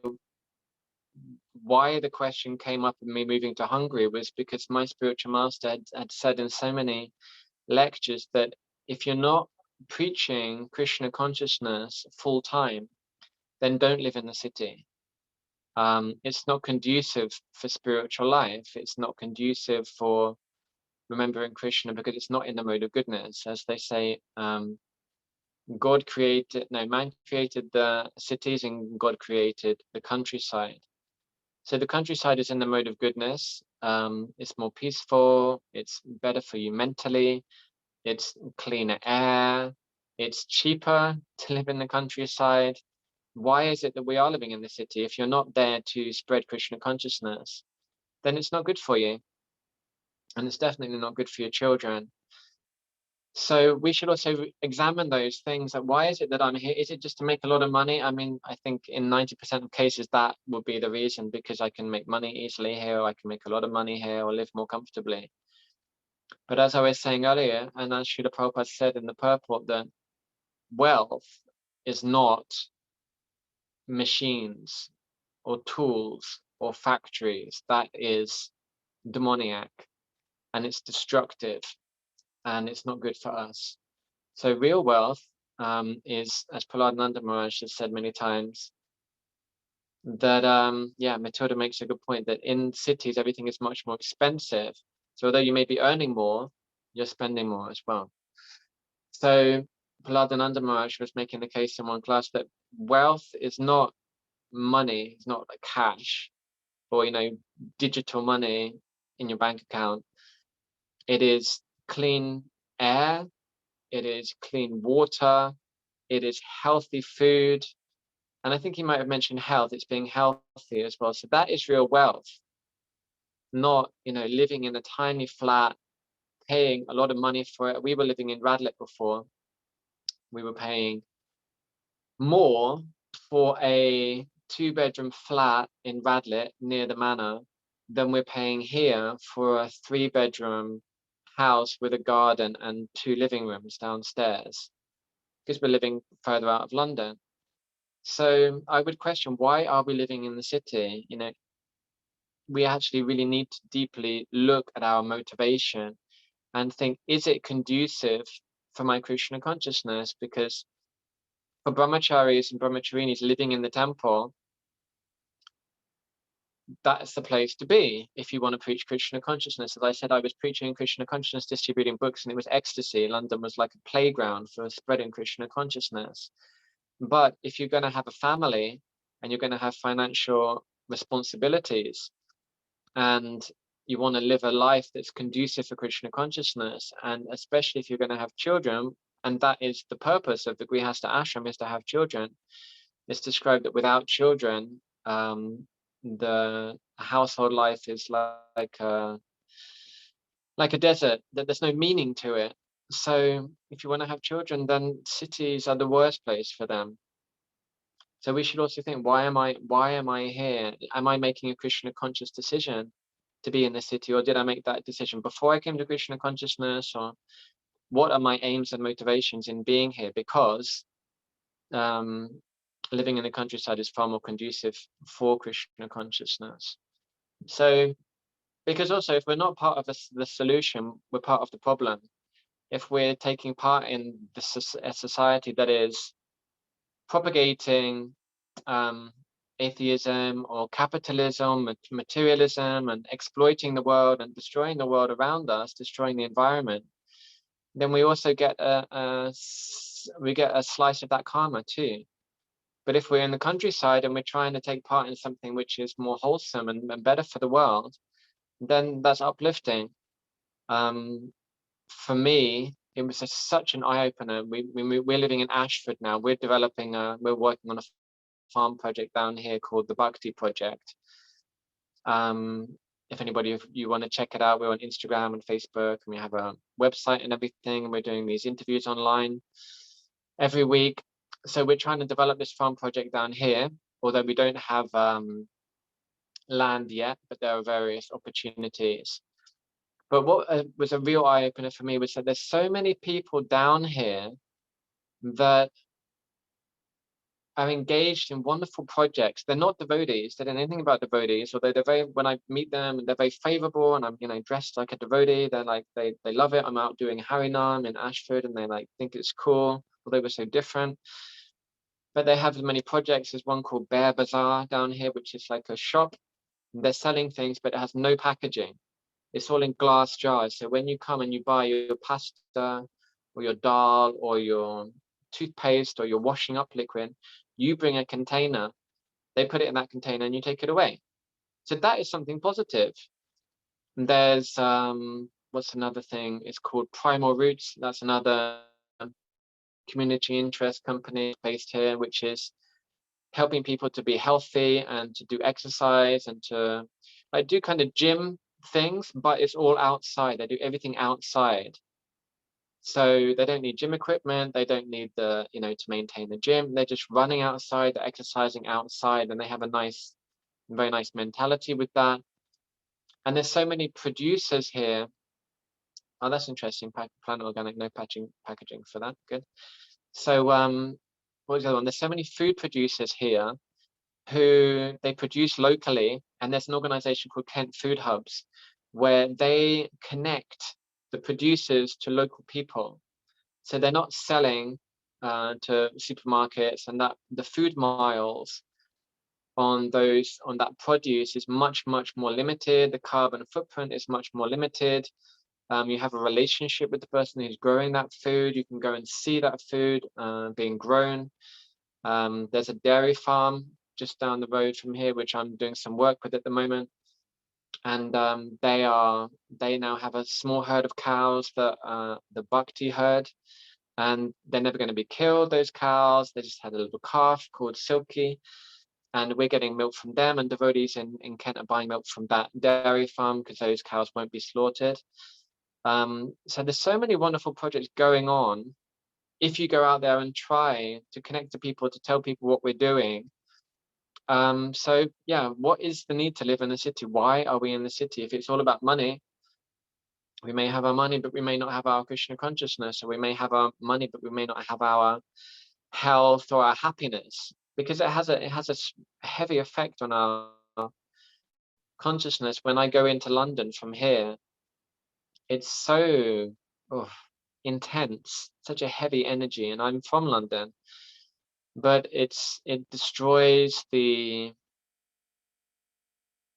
why the question came up of me moving to Hungary was because my spiritual master had said in so many lectures that if you're not preaching Krishna consciousness full time, then don't live in the city. It's not conducive for spiritual life. It's not conducive for remembering Krishna because it's not in the mode of goodness. As they say, man created the cities and God created the countryside. So the countryside is in the mode of goodness. It's more peaceful. It's better for you mentally. It's cleaner air. It's cheaper to live in the countryside. Why is it that we are living in the city? If you're not there to spread Krishna consciousness, then it's not good for you. And it's definitely not good for your children. So we should also examine those things. Like, why is it that I'm here? Is it just to make a lot of money? I mean, I think in 90% of cases that would be the reason, because I can make money easily here, or I can make a lot of money here, or live more comfortably. But as I was saying earlier, and as Srila Prabhupada said in the purport, that wealth is not machines or tools or factories. That is demoniac, and it's destructive, and it's not good for us. So real wealth is, as Prahlad Maharaj has said many times, that Matilda makes a good point, that in cities everything is much more expensive. So although you may be earning more, you're spending more as well. So Prahlad Maharaj was making the case in one class that wealth is not money, it's not like cash or digital money in your bank account. It is clean air, it is clean water, it is healthy food. And I think he might have mentioned health, it's being healthy as well. So that is real wealth, not living in a tiny flat, paying a lot of money for it. We were living in Radlett before. We were paying more for a 2-bedroom flat in Radlett near the manor than we're paying here for a 3-bedroom house with a garden and 2 living rooms downstairs, because we're living further out of London. So I would question, why are we living in the city? We actually really need to deeply look at our motivation and think, is it conducive for my Krishna consciousness? Because for brahmacharis and brahmacharinis living in the temple, that's the place to be if you want to preach Krishna consciousness. As I said, I was preaching Krishna consciousness, distributing books, and it was ecstasy. London was like a playground for spreading Krishna consciousness. But if you're going to have a family and you're going to have financial responsibilities, and you want to live a life that's conducive for Krishna consciousness, and especially if you're going to have children, and that is the purpose of the Grihastha ashram, is to have children. It's described that without children, the household life is like a desert, that there's no meaning to it. So if you want to have children, then cities are the worst place for them. So we should also think, why am I here? Am I making a Krishna conscious decision to be in the city, or did I make that decision before I came to Krishna consciousness? Or what are my aims and motivations in being here? Because living in the countryside is far more conducive for Krishna consciousness. So, because also, if we're not part of the solution, we're part of the problem. If we're taking part in a society that is propagating atheism or capitalism, materialism, and exploiting the world and destroying the world around us, destroying the environment, then we also get a slice of that karma too. But if we're in the countryside and we're trying to take part in something which is more wholesome and better for the world, then that's uplifting. For me, it was such an eye-opener. We're living in Ashford now. We're working on a farm project down here called the Bhakti Project. If anybody of you want to check it out, we're on Instagram and Facebook, and we have a website and everything, and we're doing these interviews online every week. So we're trying to develop this farm project down here, although we don't have land yet, but there are various opportunities. But what was a real eye-opener for me was that there's so many people down here that are engaged in wonderful projects. They're not devotees. They don't know anything about devotees, although they're very, when I meet them, they're very favorable, and I'm, you know, dressed like a devotee. They're like, they love it. I'm out doing Harinam in Ashford, and they like think it's cool, although we're so different. But they have many projects. There's one called Bear Bazaar down here, which is like a shop. They're selling things, but it has no packaging. It's all in glass jars. So when you come and you buy your pasta or your dal or your toothpaste or your washing up liquid, you bring a container, they put it in that container and you take it away. So that is something positive. And there's what's another thing? It's called Primal Roots. That's another community interest company based here, which is helping people to be healthy and to do exercise and to like do kind of gym things, but it's all outside. They do everything outside. So they don't need gym equipment. They don't need the, you know, to maintain the gym. They're just running outside, they're exercising outside, and they have a nice, very nice mentality with that. And there's so many producers here. Oh, that's interesting. Planet Organic, no packaging for that. Good. So what was the other one? There's so many food producers here who they produce locally, and there's an organization called Kent Food Hubs where they connect the producers to local people. So they're not selling to supermarkets, and that the food miles on that produce is much more limited. The carbon footprint is much more limited. You have a relationship with the person who's growing that food. You can go and see that food being grown. There's a dairy farm just down the road from here, which I'm doing some work with at the moment. And they now have a small herd of cows, that the Bhakti herd, and they're never going to be killed, those cows. They just had a little calf called Silky, and we're getting milk from them, and devotees in Kent are buying milk from that dairy farm because those cows won't be slaughtered. So there's so many wonderful projects going on. If you go out there and try to connect to people, to tell people what we're doing. So yeah, what is the need to live in a city? Why are we in the city? If it's all about money, we may have our money, but we may not have our Krishna consciousness, or we may have our money, but we may not have our health or our happiness, because it has a heavy effect on our consciousness. When I go into London from here, it's so intense, such a heavy energy, and I'm from London, but it destroys the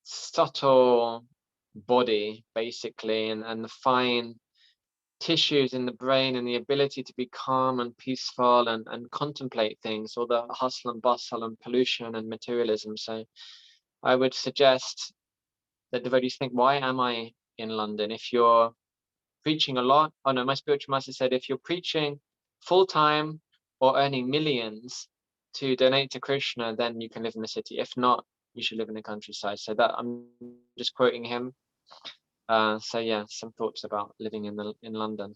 subtle body basically, and the fine tissues in the brain, and the ability to be calm and peaceful and contemplate things, all the hustle and bustle and pollution and materialism. So I would suggest that devotees think, why am I in London? If you're preaching a lot, oh no, my spiritual master said, if you're preaching full-time or earning millions to donate to Krishna, then you can live in the city. If not, you should live in the countryside. So that, I'm just quoting him. So yeah, some thoughts about living in London.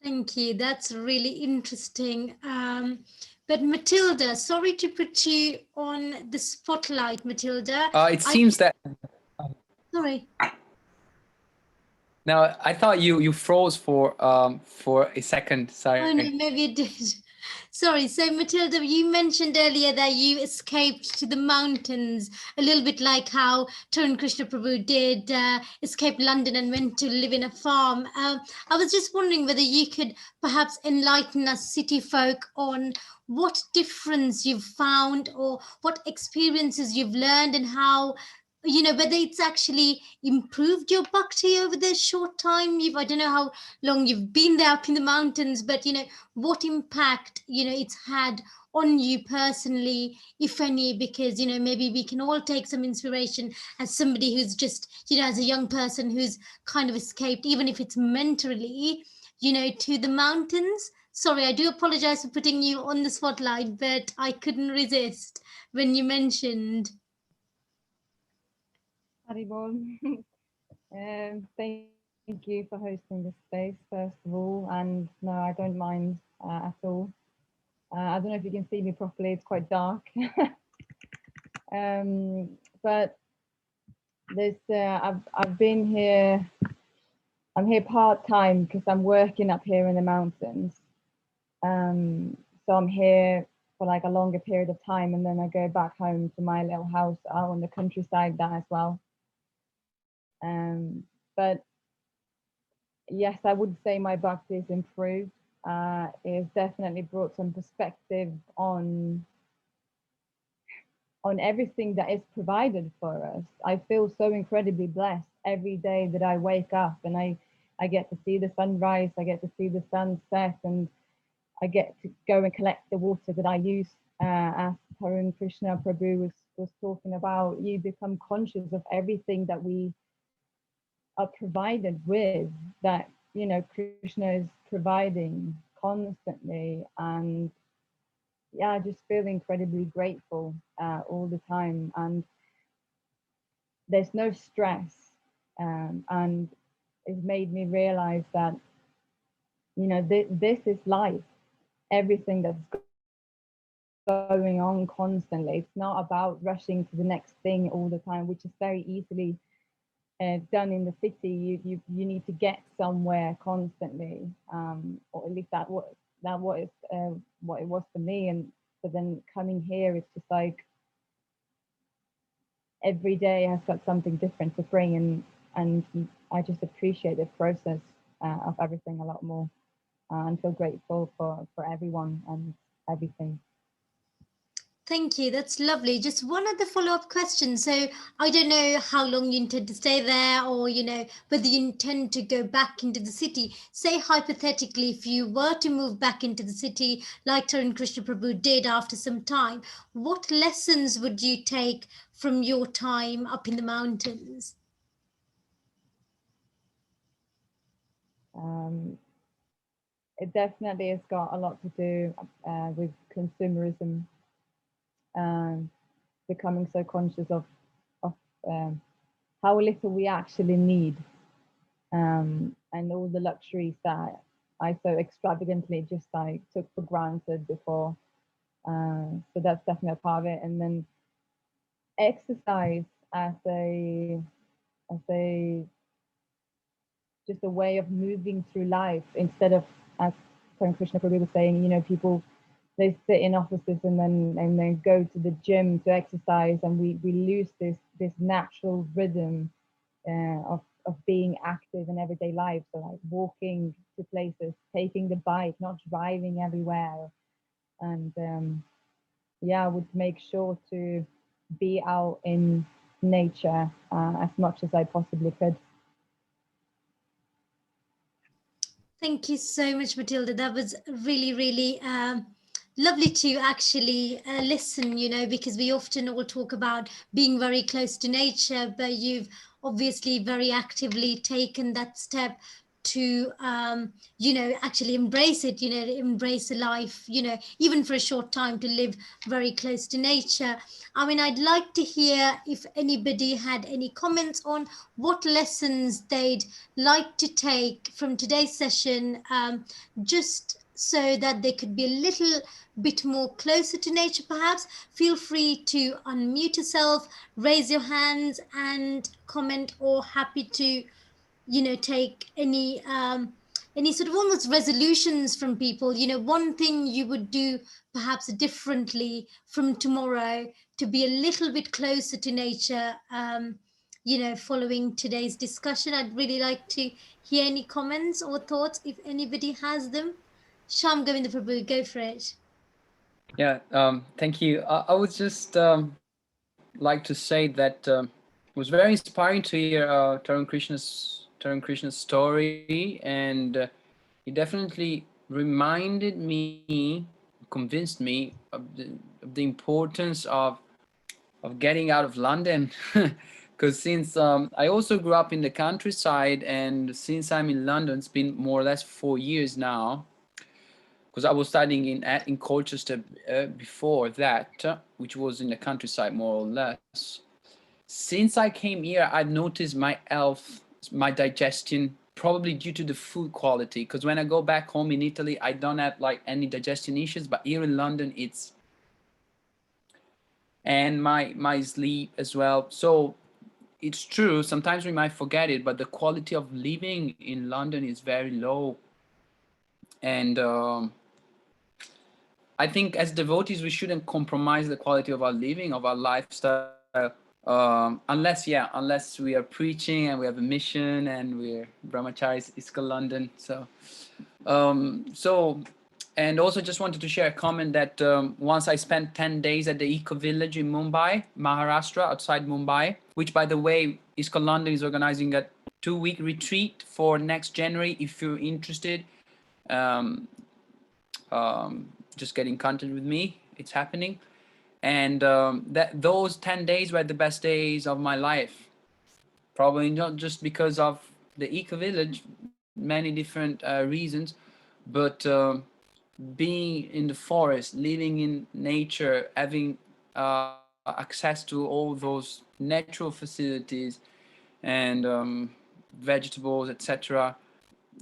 Thank you. That's really interesting. But Matilda, sorry to put you on the spotlight, Matilda. It seems that. Sorry. No, I thought you froze for a second. Sorry. Oh no, maybe it did. Sorry. So Matilda, you mentioned earlier that you escaped to the mountains, a little bit like how Tarun Krishna Prabhu did, escape London and went to live in a farm. I was just wondering whether you could perhaps enlighten us city folk on what difference you've found, or what experiences you've learned, and how, you know, whether it's actually improved your bhakti over the short time I don't know how long you've been there up in the mountains, but you know, what impact, you know, it's had on you personally, if any, because, you know, maybe we can all take some inspiration as somebody who's just, you know, as a young person who's kind of escaped, even if it's mentally, you know, to the mountains. Sorry, I do apologize for putting you on the spotlight, but I couldn't resist when you mentioned. Haribol. Thank you for hosting this space, first of all. And no, I don't mind at all. I don't know if you can see me properly, it's quite dark. But this, I've been here I'm here part-time because I'm working up here in the mountains. So I'm here for like a longer period of time, and then I go back home to my little house out on the countryside that as well. But yes, I would say my bhakti is improved. It's definitely brought some perspective on everything that is provided for us. I feel so incredibly blessed every day that I wake up and I get to see the sunrise, I get to see the sunset, and I get to go and collect the water that I use. As Tarun Krishna Prabhu was talking about, you become conscious of everything that we are provided with, that, you know, Krishna is providing constantly. And yeah, I just feel incredibly grateful all the time. And there's no stress. And it's made me realize that, you know, this is life. Everything that's going on constantly. It's not about rushing to the next thing all the time, which is very easily done in the city. You need to get somewhere constantly, or at least what it was for me. And but then coming here, it's just like every day has got something different to bring, and I just appreciate the process of everything a lot more, and feel grateful for everyone and everything. Thank you. That's lovely. Just one other follow-up question. So I don't know how long you intend to stay there, or, you know, whether you intend to go back into the city. Say hypothetically, if you were to move back into the city, like Tarun Krishna Prabhu did after some time, what lessons would you take from your time up in the mountains? It definitely has got a lot to do with consumerism, becoming so conscious of how little we actually need, and all the luxuries that I so extravagantly just like took for granted before. So that's definitely a part of it. And then exercise as a just a way of moving through life, instead of, as Krishna Prabhu was saying, you know, people, they sit in offices and then go to the gym to exercise, and we lose this natural rhythm of being active in everyday life. So like walking to places, taking the bike, not driving everywhere. And yeah, I would make sure to be out in nature as much as I possibly could. Thank you so much, Matilda. That was really, really lovely to actually listen, you know, because we often all talk about being very close to nature, but you've obviously very actively taken that step to, you know, actually embrace it, you know, embrace a life, you know, even for a short time, to live very close to nature. I mean, I'd like to hear if anybody had any comments on what lessons they'd like to take from today's session, just so that they could be a little bit more closer to nature. Perhaps feel free to unmute yourself, raise your hands and comment, or happy to, you know, take any sort of almost resolutions from people, you know, one thing you would do perhaps differently from tomorrow to be a little bit closer to nature, you know, following today's discussion. I'd really like to hear any comments or thoughts if anybody has them. Sham Govinda Prabhu, go for it. Yeah, thank you. I would just like to say that it was very inspiring to hear Tarun Krishna's story, and he definitely reminded me, convinced me of the importance of getting out of London. Because since I also grew up in the countryside, and since I'm in London, it's been more or less 4 years now. Because I was studying in Colchester before that, which was in the countryside more or less. Since I came here, I noticed my health, my digestion, probably due to the food quality. Because when I go back home in Italy, I don't have like any digestion issues, but here in London, and my sleep as well. So it's true, sometimes we might forget it, but the quality of living in London is very low. And I think as devotees, we shouldn't compromise the quality of our living, of our lifestyle, unless we are preaching and we have a mission and we're brahmacharis, ISKCON London. And also just wanted to share a comment that once I spent 10 days at the Eco Village in Mumbai, Maharashtra, outside Mumbai, which, by the way, ISKCON London is organizing a 2-week retreat for next January. If you're interested, just get in contact with me. It's happening. And those 10 days were the best days of my life. Probably not just because of the Eco Village, many different reasons, but being in the forest, living in nature, having access to all those natural facilities and vegetables, etc.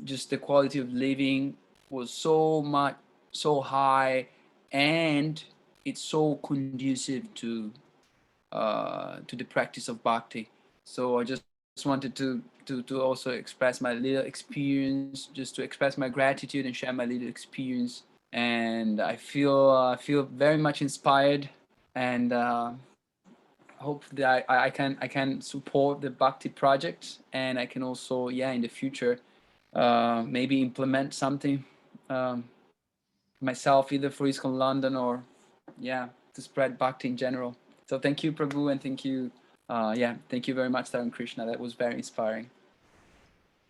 Just the quality of living was so high, and it's so conducive to the practice of bhakti. So I just wanted to also express my little experience, just to express my gratitude and share my little experience. And I feel very much inspired, and hope that I can support the bhakti project, and I can also in the future maybe implement something myself, either for ISKCON London or to spread bhakti in general. So thank you, Prabhu, and thank you thank you very much, Tarun Krishna. That was very inspiring.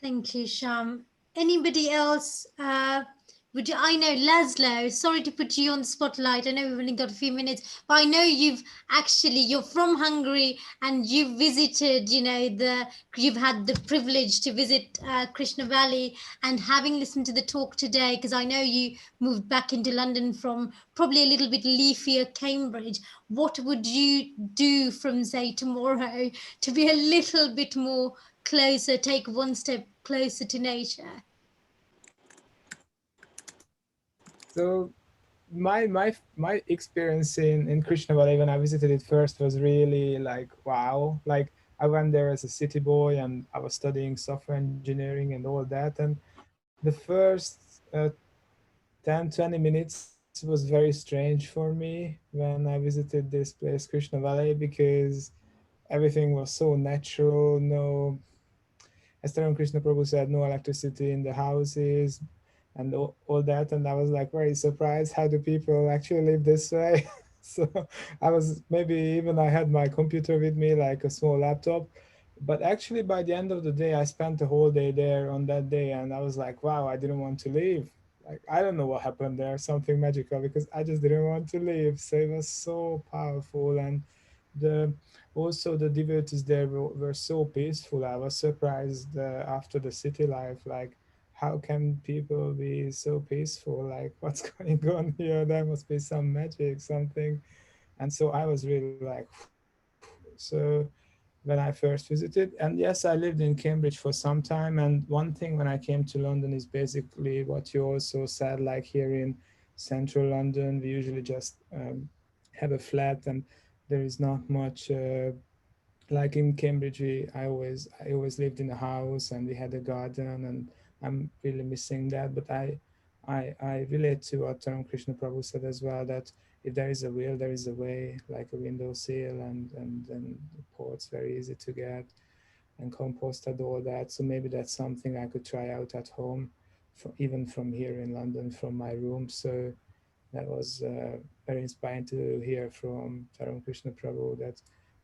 Thank you, Sham. Anybody else? Would you, I know, Laszlo, sorry to put you on the spotlight. I know we've only got a few minutes, but I know you're from Hungary and you've visited, you've had the privilege to visit Krishna Valley, and having listened to the talk today, because I know you moved back into London from probably a little bit leafier Cambridge. What would you do from, say, tomorrow to be a little bit more closer, take one step closer to nature? So my experience in Krishna Valley when I visited it first was really like wow. Like I went there as a city boy and I was studying software engineering and all that, and the first 10-20 minutes was very strange for me when I visited this place Krishna Valley, because everything was so natural. No, as Tarun Krishna Prabhu said, no electricity in the houses and all that. And I was like very surprised, how do people actually live this way? So I was, maybe even I had my computer with me, like a small laptop. But actually by the end of the day, I spent the whole day there on that day, and I was like, wow, I didn't want to leave. Like, I don't know what happened there, something magical, because I just didn't want to leave. So it was so powerful. And the also the devotees there were so peaceful. I was surprised after the city life, like how can people be so peaceful? Like what's going on here? There must be some magic, something. And so I was really like, so when I first visited, and yes, I lived in Cambridge for some time. And one thing when I came to London is basically what you also said, like here in central London, we usually just have a flat, and there is not much like in Cambridge, I always lived in a house and we had a garden, and I'm really missing that. But I relate to what Tarun Krishna Prabhu said as well, that if there is a will, there is a way, like a windowsill, and then the pot's very easy to get, and composted, all that. So maybe that's something I could try out at home, even from here in London, from my room. So that was very inspiring to hear from Tarun Krishna Prabhu, that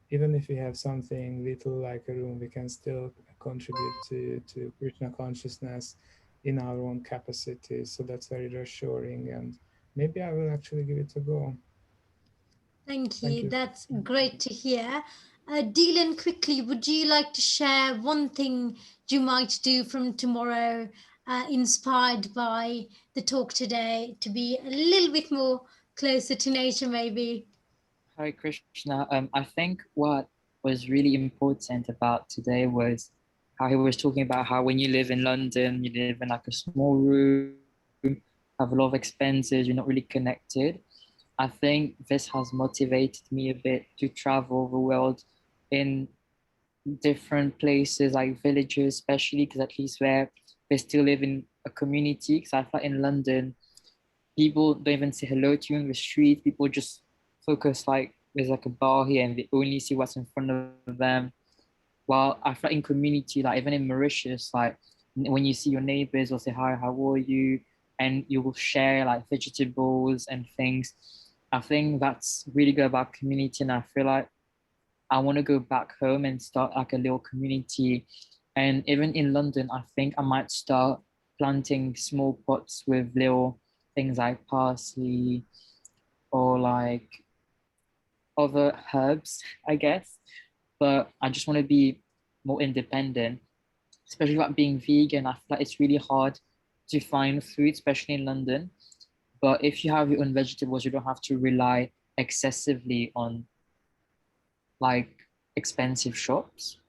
even if we have something little like a room, we can still contribute to Krishna consciousness in our own capacity. So that's very reassuring, and maybe I will actually give it a go. Thank Thank you. you. That's great to hear. Dylan, quickly, would you like to share one thing you might do from tomorrow, inspired by the talk today, to be a little bit more closer to nature, maybe? Hare Krishna. I think what was really important about today was how he was talking about how when you live in London, you live in like a small room, have a lot of expenses, you're not really connected. I think this has motivated me a bit to travel the world in different places like villages, especially because at least where they still live in a community. Because I feel like in London, people don't even say hello to you in the street. People just focus like there's like a bar here and they only see what's in front of them. While I feel like in community, like even in Mauritius, like when you see your neighbors or say hi, how are you, and you will share like vegetables and things. I think that's really good about community, and I feel like I want to go back home and start like a little community. And even in London, I think I might start planting small pots with little things like parsley or like other herbs, I guess. But I just want to be more independent, especially like being vegan. I feel like it's really hard to find food, especially in London. But if you have your own vegetables, you don't have to rely excessively on like expensive shops.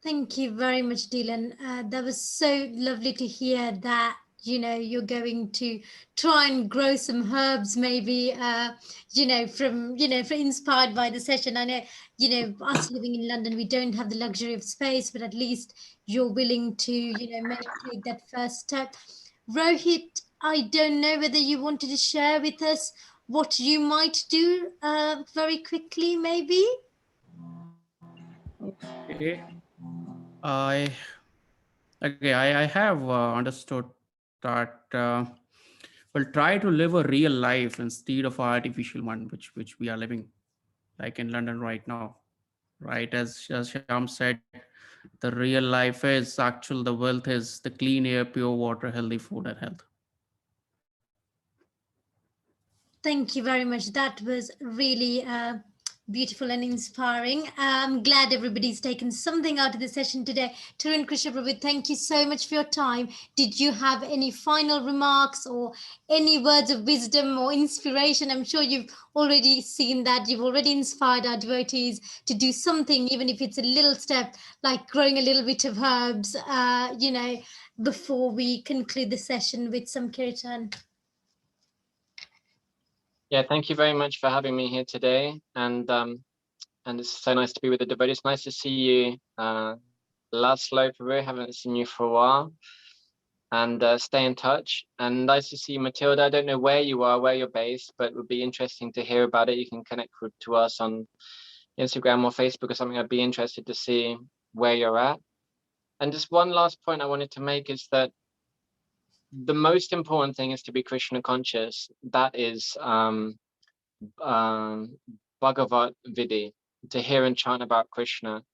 Thank you very much, Dylan. That was so lovely to hear that, you're going to try and grow some herbs, maybe, from inspired by the session. I know, us living in London, we don't have the luxury of space, but at least you're willing to, take that first step. Rohit, I don't know whether you wanted to share with us what you might do very quickly, maybe. Okay. I I have understood that we'll try to live a real life instead of an artificial one, which we are living, like in London right now. Right, as Sham said, the real life is actual. The wealth is the clean air, pure water, healthy food, and health. Thank you very much. That was really beautiful and inspiring. I'm glad everybody's taken something out of the session today. Tarun Krishna Prabhu, thank you so much for your time. Did you have any final remarks or any words of wisdom or inspiration? I'm sure you've already seen that. You've already inspired our devotees to do something, even if it's a little step, like growing a little bit of herbs, before we conclude the session with some kirtan. Yeah, thank you very much for having me here today, and it's so nice to be with the devotees. It's nice to see you, Laszlo Peru. Haven't seen you for a while, and stay in touch. And nice to see you, Matilda. I don't know where you are, where you're based, but it would be interesting to hear about it. You can connect to us on Instagram or Facebook or something. I'd be interested to see where you're at. And just one last point I wanted to make is that the most important thing is to be Krishna conscious. That is Bhagavat Vidhi, to hear and chant about Krishna.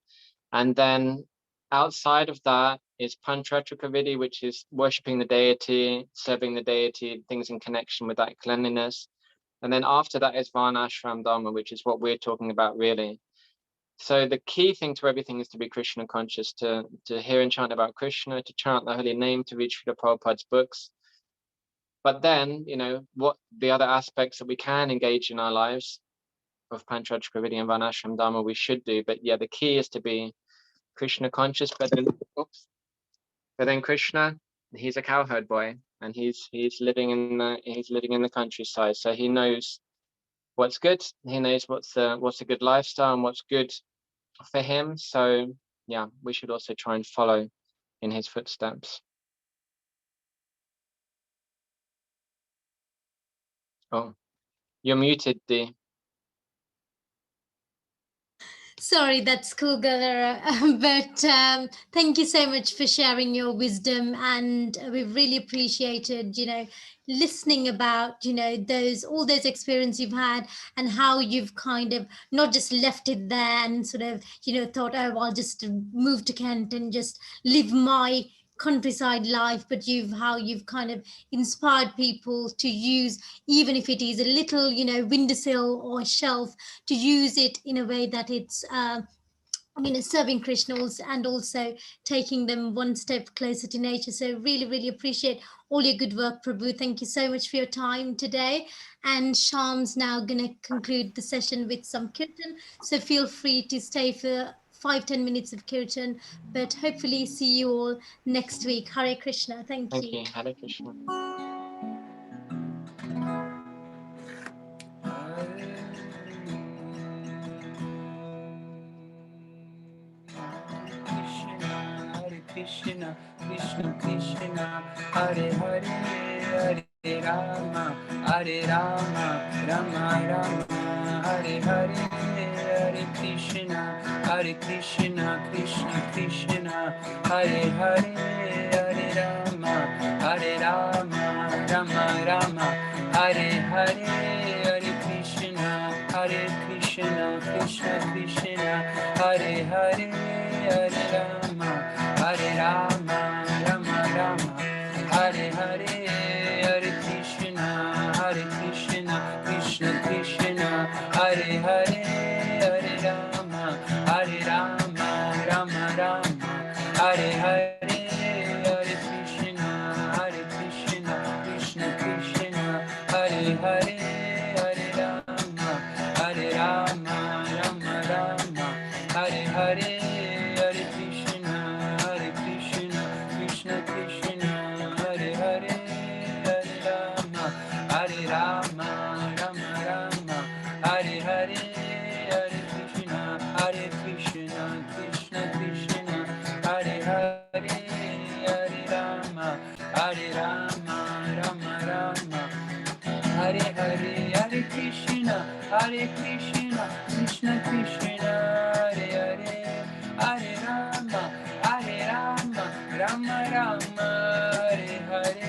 And then outside of that is Panchatrika Vidhi, which is worshipping the deity, serving the deity, things in connection with that cleanliness. And then after that is Varnashram Dharma, which is what we're talking about really. So the key thing to everything is to be Krishna conscious, to hear and chant about Krishna, to chant the holy name, to read Srila Prabhupada's books. But then, what the other aspects that we can engage in our lives of Panchatrika Vidhi and Varnashram Dharma we should do. But yeah, the key is to be Krishna conscious. But then Krishna, he's a cowherd boy, and he's living in the countryside, so he knows what's good. He knows what's a good lifestyle and what's good for him. So yeah, we should also try and follow in his footsteps. Oh, you're muted, Dee. Sorry, that's cool, Galara. But thank you so much for sharing your wisdom, and we've really appreciated, listening about, all those experiences you've had, and how you've kind of not just left it there and sort of, thought, oh, I'll just move to Kent and just live my countryside life, but how you've kind of inspired people to use, even if it is a little, windowsill or shelf, to use it in a way that it's serving Krishnas and also taking them one step closer to nature. So really, really appreciate all your good work, Prabhu. Thank you so much for your time today. And Sham's now going to conclude the session with some kirtan. So feel free to stay for 5-10 minutes of kirtan, but hopefully see you all next week. Hare Krishna. Thank you. Thank you. Hare Krishna. Krishna, Krishna Krishna, Hare Hare, Hare Rama, Hare Rama, Rama Rama, Hare Hare, Hare Krishna, Krishna Krishna, Hare Hare, Hare Rama, Hare Rama, Rama Rama, Hare Hare, Hare Krishna, Krishna Krishna, Hare Hare, Hare Rama, Hare Rama, Rama Rama, Hare Hare, Hare Krishna, Krishna Krishna, Hare Hare, Hare Rama, Hare Rama, Rama Rama, Hare Hare, Hare Krishna, Krishna Krishna, Hare Hare, Hare Rama, Hare Rama, Rama Rama, Hare Hare, Hare Krishna, Krishna Krishna, Hare Hare, Hare Rama, Hare Rama, Rama Rama, Hare Hare, Hare Krishna, Krishna Krishna, Hare Hare, Hare Rama, Hare Rama, Rama Rama, Hare Hare, Hare Krishna, Krishna Krishna, Hare Hare, Hare Rama, Rama Rama, Hare Hare, Hare Krishna, Krishna Krishna, Hare Hare, Hare Rama, Rama Rama, Hare Hare,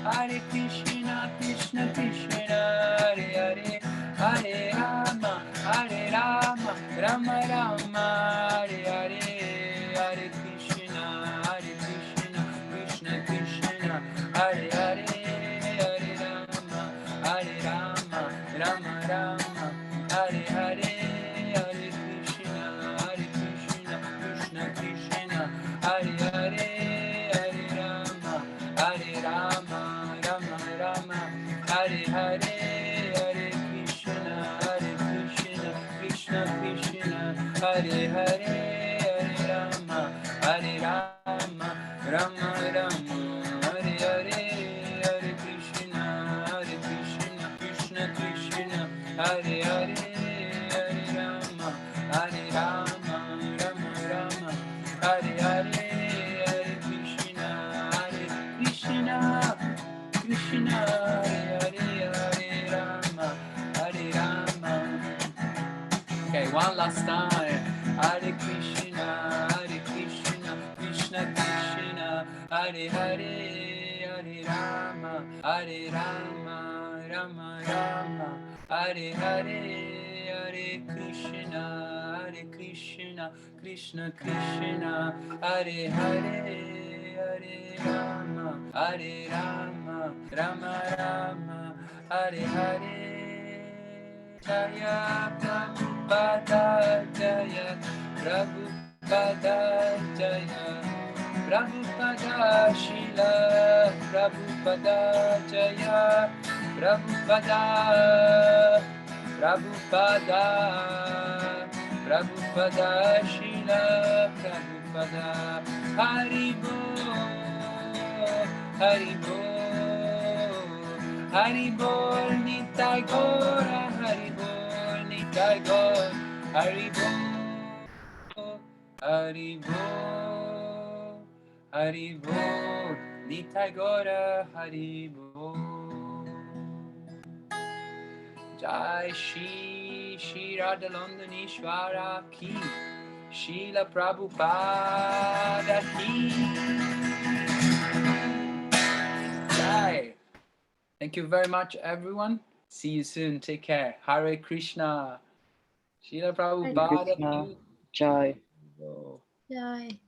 Hare Krishna, Krishna Krishna, Hare Hare, Hare Rama, Rama Rama, Hare Hare, Hare Krishna, Krishna Krishna, Hare Hare, Hare Rama, Rama Rama, Hare Hare, Hare Krishna, Krishna Krishna, Hare Hare, Hare Rama, Rama Rama, Hare Hare, Hare Krishna, Krishna Krishna, Hare Hare, Hare Rama, Rama Rama, Hare Hare, Hare Krishna, Krishna Krishna, Hare Hare, Hare Rama, Rama Rama, Hare Hare, Hare Krishna, Krishna, Hare Hare Rama, Rama. Okay, one last time. Hare Krishna, Krishna Krishna, Hare Hare, Hare Rama, Rama Rama, Hare Hare, Hare Krishna, Krishna Krishna, Hare Hare, Hare Rama, Rama Rama, Hare Hare. Jaya Prabhupada Jaya, Prabhupada Jaya, Prabhupada Shila, Prabhupada Jaya, Prabhupada, Prabhupada Shila, Prabhupada, Haribo, Haribol Nitai Gora, Haribol Nitai Gora, Haribol Nitai Gora, Haribol. Jai Shri Radhalondanishvara ki, Srila Prabhupada ki. Jai. Thank you very much, everyone. See you soon. Take care. Hare Krishna. Srila Prabhupada Krishna, ki. Jai. Oh. Jai.